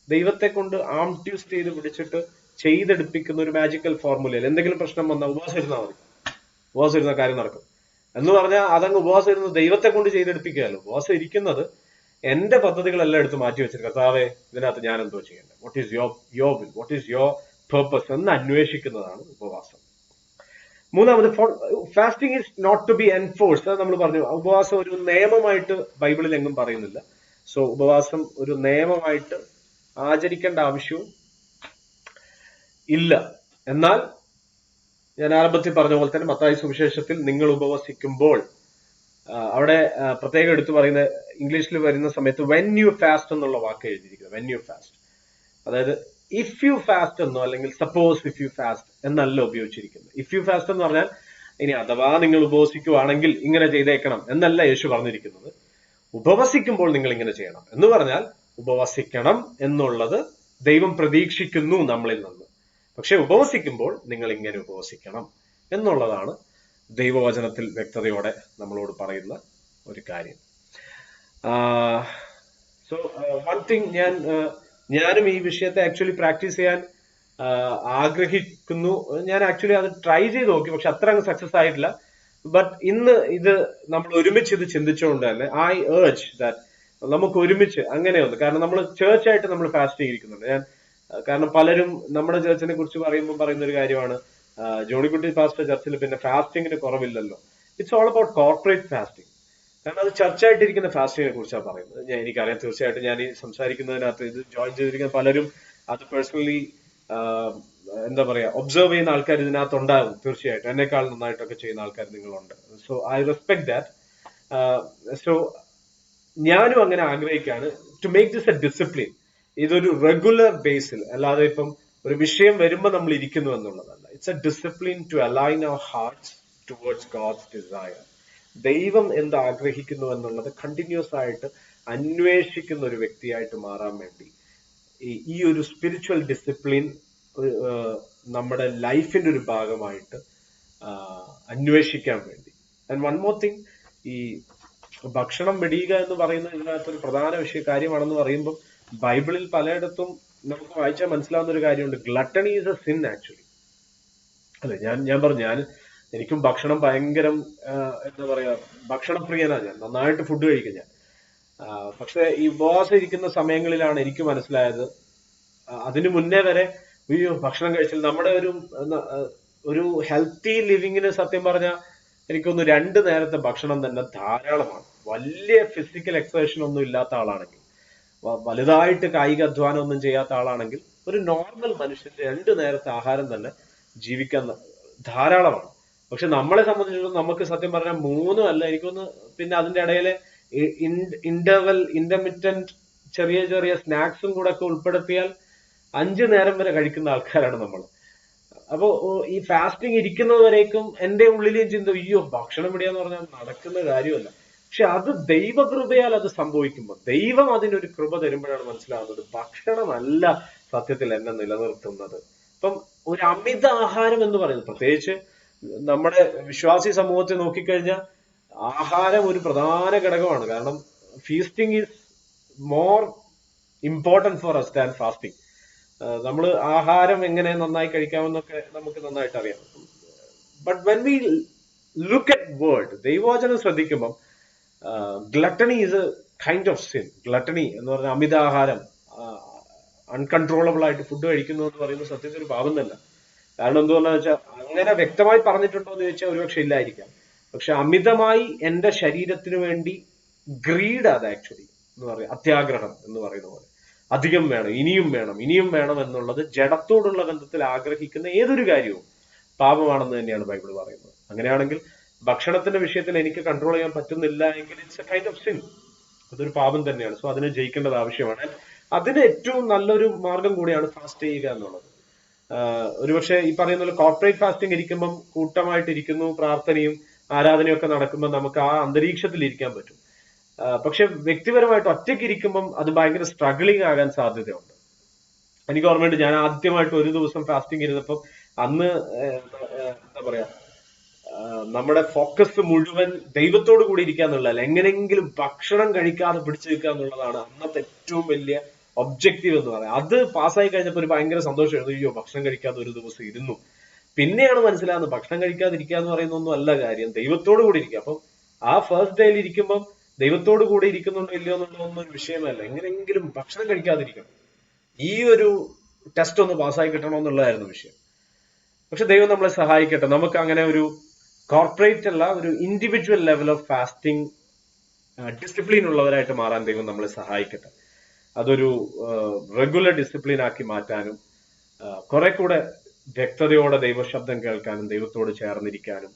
ദൈവത്തെ കൊണ്ട് ആം ട്യൂസ് ചെയ്ത് പിടിച്ചിട്ട് ചെയ്തെടുപ്പിക്കുന്ന ഒരു മാജിക്കൽ ഫോർമുലയിൽ എന്തെങ്കിലും പ്രശ്നം വന്നാൽ ഉപവാസം ഇരുന്നാൽ മതി, ഉപവാസം ഇരുന്ന കാര്യം നടക്കും എന്ന് പറഞ്ഞാൽ അതങ്ങ് ഉപവാസം ഇരുന്ന് ദൈവത്തെ കൊണ്ട് ചെയ്തെടുപ്പിക്കുകയല്ലോ. ഉപവാസം ഇരിക്കുന്നത് എന്റെ പദ്ധതികളെല്ലാം എടുത്ത് മാറ്റി വെച്ചിട്ട് കർത്താവേ ഇതിനകത്ത് ഞാൻ എന്തോ ചെയ്യേണ്ടത്, what is your will, what is your purpose എന്ന് അന്വേഷിക്കുന്നതാണ് ഉപവാസം. 3, fasting is not to be enforced. അത് നമ്മൾ പറഞ്ഞു, ഉപവാസം ഒരു നിയമമായിട്ട് ബൈബിളിൽ എങ്ങും പറയുന്നില്ല. സോ ഉപവാസം ഒരു നിയമമായിട്ട് ആചരിക്കേണ്ട ആവശ്യവും ഇല്ല. എന്നാൽ ഞാൻ ആരംഭത്തിൽ പറഞ്ഞ പോലെ തന്നെ മത്തായി സുവിശേഷത്തിൽ നിങ്ങൾ ഉപവസിക്കുമ്പോൾ അവിടെ പ്രത്യേകം എടുത്തു പറയുന്ന ഇംഗ്ലീഷിൽ വരുന്ന സമയത്ത് വെൻ യു ഫാസ്റ്റ് എന്നുള്ള വാക്ക് എഴുതിയിരിക്കുന്നത്. വെൻ യു ഫാസ്റ്റ്, അതായത് ഇഫ് യു ഫാസ്റ്റ് എന്നോ അല്ലെങ്കിൽ സപ്പോസ് ഇഫ് യു ഫാസ്റ്റ് എന്നല്ല ഉപയോഗിച്ചിരിക്കുന്നത്. ഇഫ് യു ഫാസ്റ്റ് എന്ന് പറഞ്ഞാൽ ഇനി അഥവാ നിങ്ങൾ ഉപവസിക്കുവാണെങ്കിൽ ഇങ്ങനെ ചെയ്തേക്കണം എന്നല്ല യേശു പറഞ്ഞിരിക്കുന്നത്. ഉപവസിക്കുമ്പോൾ നിങ്ങൾ ഇങ്ങനെ ചെയ്യണം എന്ന് പറഞ്ഞാൽ ഉപവസിക്കണം എന്നുള്ളത് ദൈവം പ്രതീക്ഷിക്കുന്നു നമ്മളിൽ നിന്ന്. പക്ഷെ ഉപവസിക്കുമ്പോൾ നിങ്ങൾ ഇങ്ങനെ ഉപവസിക്കണം എന്നുള്ളതാണ് ദൈവവചനത്തിൽ വ്യക്തതയോടെ നമ്മളോട് പറയുന്ന ഒരു കാര്യം. സോ വൺ തിങ്, ഞാനും ഈ വിഷയത്തെ ആക്ച്വലി പ്രാക്ടീസ് ചെയ്യാൻ ആഗ്രഹിക്കുന്നു. ഞാൻ ആക്ച്വലി അത് ട്രൈ ചെയ്ത് നോക്കി, പക്ഷെ അത്ര അങ്ങ് സക്സസ് ആയിട്ടില്ല. ബട്ട് ഇന്ന് ഇത് നമ്മൾ ഒരുമിച്ച് ഇത് ചിന്തിച്ചുകൊണ്ട് തന്നെ ഐ ഏർജ് ദാറ്റ് നമുക്ക് ഒരുമിച്ച് അങ്ങനെയൊന്ന്, കാരണം നമ്മൾ ചേർച്ചായിട്ട് നമ്മൾ ഫാസ്റ്റിംഗ് ഇരിക്കുന്നുണ്ട്. കാരണം പലരും നമ്മുടെ ചേർച്ചിനെ കുറിച്ച് പറയുമ്പോൾ പറയുന്ന ഒരു കാര്യമാണ്, ജോണിക്കുട്ടി പാസ്റ്റർ ചർച്ചിൽ പിന്നെ ഫാസ്റ്റിങ്ങിന് കുറവില്ലല്ലോ. It's all about corporate fasting. കാരണം അത് ചർച്ചായിട്ടിരിക്കുന്ന ഫാസ്റ്റിങ്ങിനെ കുറിച്ചാണ് പറയുന്നത്. എനിക്കറിയാം, തീർച്ചയായിട്ടും ഞാൻ ഈ സംസാരിക്കുന്നതിനകത്ത് ഇത് ജോയിൻ ചെയ്തിരിക്കുന്ന പലരും അത് പേഴ്സണലി എന്താ പറയാ ഒബ്സർവ് ചെയ്യുന്ന ആൾക്കാർ ഇതിനകത്ത് ഉണ്ടാകും. തീർച്ചയായിട്ടും എന്നെക്കാൾ നന്നായിട്ടൊക്കെ ചെയ്യുന്ന ആൾക്കാർ നിങ്ങളുണ്ട്. So I respect that. So ഞാനും അങ്ങനെ ആഗ്രഹിക്കാണ് to make this a discipline. ഇതൊരു റെഗുലർ ബേസിൽ, അല്ലാതെ ഇപ്പം ഒരു വിഷയം വരുമ്പോൾ നമ്മൾ ഇരിക്കുന്നു എന്നുള്ളതല്ല. It's a discipline to align our hearts towards God's desire. ദൈവം എന്ത് ആഗ്രഹിക്കുന്നു എന്നുള്ളത് കണ്ടിന്യൂസ് ആയിട്ട് അന്വേഷിക്കുന്ന ഒരു വ്യക്തിയായിട്ട് മാറാൻ വേണ്ടി ഈ ഒരു സ്പിരിച്വൽ ഡിസിപ്ലിൻ നമ്മുടെ ലൈഫിന്റെ ഒരു ഭാഗമായിട്ട് അന്വേഷിക്കാൻ വേണ്ടി. ആൻഡ് വൺ മോർ തിങ്, ഈ ഭക്ഷണം വെടിയുക എന്ന് പറയുന്നത് ഇതിനകത്തൊരു പ്രധാന കാര്യമാണെന്ന് പറയുമ്പോൾ ബൈബിളിൽ പലയിടത്തും നമുക്ക് വായിച്ചാൽ മനസ്സിലാവുന്ന ഒരു കാര്യമുണ്ട്. Gluttony is a sin actually. അല്ലെ, ഞാൻ പറഞ്ഞു, എനിക്കും ഭക്ഷണം ഭയങ്കരം എന്താ പറയാ ഭക്ഷണപ്രിയനാ ഞാൻ. നന്നായിട്ട് ഫുഡ് കഴിക്കും ഞാൻ. പക്ഷെ ഈ ഉപവാസം ഇരിക്കുന്ന സമയങ്ങളിലാണ് എനിക്ക് മനസ്സിലായത്, അതിനു മുന്നേ വരെ അയ്യോ ഭക്ഷണം കഴിച്ചാൽ നമ്മുടെ ഒരു ഹെൽത്തി ലിവിങ്ങിന് സത്യം പറഞ്ഞാൽ എനിക്കൊന്ന് 2 നേരത്തെ ഭക്ഷണം തന്നെ ധാരാളമാണ്. വലിയ ഫിസിക്കൽ എക്സർസൈസ് ഒന്നും ഇല്ലാത്ത ആളാണെങ്കിൽ, വലുതായിട്ട് കായിക അധ്വാനം ഒന്നും ചെയ്യാത്ത ആളാണെങ്കിൽ, ഒരു നോർമൽ മനുഷ്യന്റെ 2 നേരത്തെ ആഹാരം തന്നെ ജീവിക്കാൻ ധാരാളമാണ്. പക്ഷെ നമ്മളെ സംബന്ധിച്ചിടത്തോളം നമുക്ക് സത്യം പറഞ്ഞാൽ 3 അല്ല, എനിക്കൊന്ന് പിന്നെ അതിന്റെ ഇടയിലെ ഇന്റർമിറ്റന്റ് ചെറിയ ചെറിയ സ്നാക്സും കൂടെ ഒക്കെ ഉൾപ്പെടുത്തിയാൽ 5 നേരം വരെ കഴിക്കുന്ന ആൾക്കാരാണ് നമ്മൾ. അപ്പോ ഈ ഫാസ്റ്റിംഗ് ഇരിക്കുന്നവരേക്കും എന്റെ ഉള്ളിലെയും ചിന്ത, അയ്യോ ഭക്ഷണം പിടിയാന്ന് പറഞ്ഞാൽ നടക്കുന്ന കാര്യമല്ല. പക്ഷെ അത് ദൈവകൃപയാൽ അത് സംഭവിക്കുമ്പോൾ, ദൈവം അതിനൊരു കൃപ തരുമ്പോഴാണ് മനസ്സിലാവുന്നത് ഭക്ഷണമല്ല സത്യത്തിൽ എന്നെ നിലനിർത്തുന്നത്. അപ്പം ഒരു അമിത ആഹാരം എന്ന് പറയുന്നത്, പ്രത്യേകിച്ച് നമ്മുടെ വിശ്വാസി സമൂഹത്തെ നോക്കിക്കഴിഞ്ഞാൽ ആഹാരം ഒരു പ്രധാന ഘടകമാണ്. കാരണം feasting is more important for us than fasting. നമ്മൾ ആഹാരം എങ്ങനെ നന്നായി കഴിക്കാമെന്നൊക്കെ നമുക്ക് നന്നായിട്ട് അറിയാം. But when we look at word, ദൈവവചനം ശ്രദ്ധിക്കുമ്പം gluttony is a kind of sin. Gluttony എന്ന് പറഞ്ഞാൽ അമിതാഹാരം, അൺകൺട്രോളബിൾ ആയിട്ട് ഫുഡ് കഴിക്കുന്നു എന്ന് പറയുന്നത് സത്യത്തിൽ ഒരു പാപം തന്നെ. കാരണം എന്തുകൊണ്ടാന്ന് വെച്ചാൽ അങ്ങനെ വ്യക്തമായി പറഞ്ഞിട്ടുണ്ടോ എന്ന് ചോദിച്ചാൽ ഒരുപക്ഷെ ഇല്ലായിരിക്കാം. പക്ഷെ അമിതമായി എന്റെ ശരീരത്തിന് വേണ്ടി ഗ്രീഡ്, അത് ആക്ച്വലി എന്ന് പറയാം അത്യാഗ്രഹം എന്ന് പറയുന്ന പോലെ, അധികം വേണം, ഇനിയും വേണം എന്നുള്ളത് ജഡത്തോടുള്ള ബന്ധത്തിൽ ആഗ്രഹിക്കുന്ന ഏതൊരു കാര്യവും പാപമാണെന്ന് തന്നെയാണ് ബൈബിൾ പറയുന്നത്. അങ്ങനെയാണെങ്കിൽ ഭക്ഷണത്തിന്റെ വിഷയത്തിൽ എനിക്ക് കൺട്രോൾ ചെയ്യാൻ പറ്റുന്നില്ല എങ്കിൽ it's a kind of sin. അതൊരു പാപം തന്നെയാണ്. സോ അതിനെ ജയിക്കേണ്ടത് ആവശ്യമാണ്. അതിന് ഏറ്റവും നല്ലൊരു മാർഗം കൂടിയാണ് ഫാസ്റ്റ് ചെയ്യുക എന്നുള്ളത്. ഒരുപക്ഷെ ഈ പറയുന്ന പോലെ കോർപ്പറേറ്റ് ഫാസ്റ്റിംഗ് ഇരിക്കുമ്പം കൂട്ടമായിട്ട് ഇരിക്കുന്നു, പ്രാർത്ഥനയും ആരാധനയും ഒക്കെ നടക്കുമ്പോൾ നമുക്ക് ആ അന്തരീക്ഷത്തിൽ ഇരിക്കാൻ പറ്റും. പക്ഷെ വ്യക്തിപരമായിട്ട് ഒറ്റയ്ക്ക് ഇരിക്കുമ്പം അത് ഭയങ്കര സ്ട്രഗിളിങ് ആകാൻ സാധ്യതയുണ്ട്. എനിക്ക് ഓർമ്മയുണ്ട്, ഞാൻ ആദ്യമായിട്ട് ഒരു ദിവസം ഫാസ്റ്റിംഗ് ഇരുന്നപ്പം അന്ന് എന്താ പറയാ നമ്മുടെ ഫോക്കസ് മുഴുവൻ ദൈവത്തോട് കൂടി ഇരിക്കുക എന്നുള്ളതല്ല, എങ്ങനെയെങ്കിലും ഭക്ഷണം കഴിക്കാതെ പിടിച്ചു നിൽക്കുക എന്നുള്ളതാണ് അന്നത്തെ ഏറ്റവും വലിയ ഒബ്ജക്റ്റീവ് എന്ന് പറയാം. അത് പാസ്സായി കഴിഞ്ഞപ്പോൾ ഒരു ഭയങ്കര സന്തോഷമായിരുന്നു. അയ്യോ ഭക്ഷണം കഴിക്കാതെ ഒരു ദിവസം ഇരുന്നു. പിന്നെയാണ് മനസ്സിലാകുന്നത് ഭക്ഷണം കഴിക്കാതിരിക്കുക എന്ന് പറയുന്നൊന്നും അല്ല കാര്യം, ദൈവത്തോട് കൂടി ഇരിക്കുക. അപ്പം ആ ഫസ്റ്റ് ഡേയിൽ ഇരിക്കുമ്പം ദൈവത്തോട് കൂടി ഇരിക്കുന്നുണ്ടോ ഇല്ലയോ എന്നുള്ളതൊന്നും ഒരു വിഷയമല്ല, എങ്ങനെയെങ്കിലും ഭക്ഷണം കഴിക്കാതിരിക്കണം. ഈ ഒരു ടെസ്റ്റ് ഒന്ന് പാസ്സായി കിട്ടണമെന്നുള്ളതായിരുന്നു വിഷയം. പക്ഷെ ദൈവം നമ്മളെ സഹായിക്കട്ടെ, നമുക്ക് അങ്ങനെ ഒരു കോർപ്പറേറ്റ് അല്ല, ഒരു individual level of fasting discipline ഉള്ളവരായിട്ട് മാറാൻ ദൈവം നമ്മളെ സഹായിക്കട്ടെ. അതൊരു റെഗുലർ ഡിസിപ്ലിൻ ആക്കി മാറ്റാനും കുറെ കൂടെ വ്യക്തതയോടെ ദൈവശബ്ദം കേൾക്കാനും ദൈവത്തോട് ചേർന്നിരിക്കാനും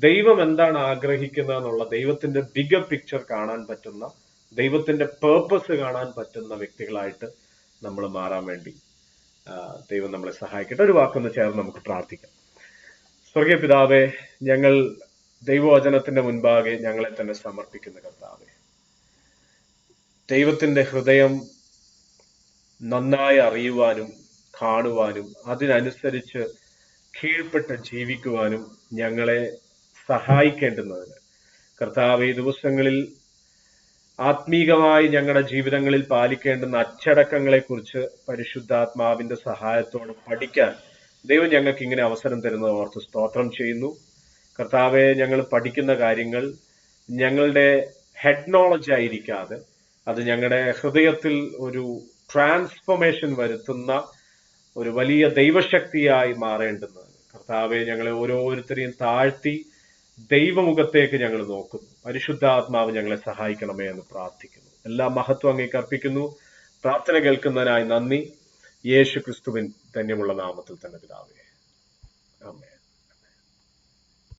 ദൈവം എന്താണ് ആഗ്രഹിക്കുന്നത് എന്നുള്ള ദൈവത്തിന്റെ ബിഗർ പിക്ചർ കാണാൻ പറ്റുന്ന, ദൈവത്തിന്റെ പേർപ്പസ് കാണാൻ പറ്റുന്ന വ്യക്തികളായിട്ട് നമ്മൾ മാറാൻ വേണ്ടി ദൈവം നമ്മളെ സഹായിക്കട്ടെ. ഒരു വാക്കൊന്ന് ചേർന്ന് നമുക്ക് പ്രാർത്ഥിക്കാം. സ്വർഗീയ പിതാവേ, ഞങ്ങൾ ദൈവവചനത്തിന്റെ മുൻപാകെ ഞങ്ങളെ തന്നെ സമർപ്പിക്കുന്ന കർത്താവേ, ദൈവത്തിന്റെ ഹൃദയം നന്നായി അറിയുവാനും കാണുവാനും അതിനനുസരിച്ച് കീഴ്പ്പെട്ട് ജീവിക്കുവാനും ഞങ്ങളെ സഹായിക്കേണ്ടുന്നതിന് കർത്താവ് ഈ ദിവസങ്ങളിൽ ആത്മീകമായി ഞങ്ങളുടെ ജീവിതങ്ങളിൽ പാലിക്കേണ്ടുന്ന അച്ചടക്കങ്ങളെ കുറിച്ച് പരിശുദ്ധാത്മാവിന്റെ സഹായത്തോടെ പഠിക്കാൻ ദൈവം ഞങ്ങൾക്ക് ഇങ്ങനെ അവസരം തരുന്നത് ഓർത്ത് സ്തോത്രം ചെയ്യുന്നു. കർത്താവെ, ഞങ്ങൾ പഠിക്കുന്ന കാര്യങ്ങൾ ഞങ്ങളുടെ ഹെഡ് നോളജ് ആയിരിക്കാതെ അത് ഞങ്ങളുടെ ഹൃദയത്തിൽ ഒരു ട്രാൻസ്ഫോർമേഷൻ വരുത്തുന്ന ഒരു വലിയ ദൈവശക്തിയായി മാറേണ്ടുന്നത് കർത്താവെ, ഞങ്ങളെ ഓരോരുത്തരെയും താഴ്ത്തി ദൈവമുഖത്തേക്ക് ഞങ്ങൾ നോക്കുന്നു. പരിശുദ്ധാത്മാവ് ഞങ്ങളെ സഹായിക്കണമേ എന്ന് പ്രാർത്ഥിക്കുന്നു. എല്ലാ മഹത്വം അങ്ങേക്ക് അർപ്പിക്കുന്നു. പ്രാർത്ഥന കേൾക്കുന്നതിനായി നന്ദി. യേശു ക്രിസ്തുവിൻ ധന്യമുള്ള നാമത്തിൽ തന്നെ പിതാവേ, ആമേൻ.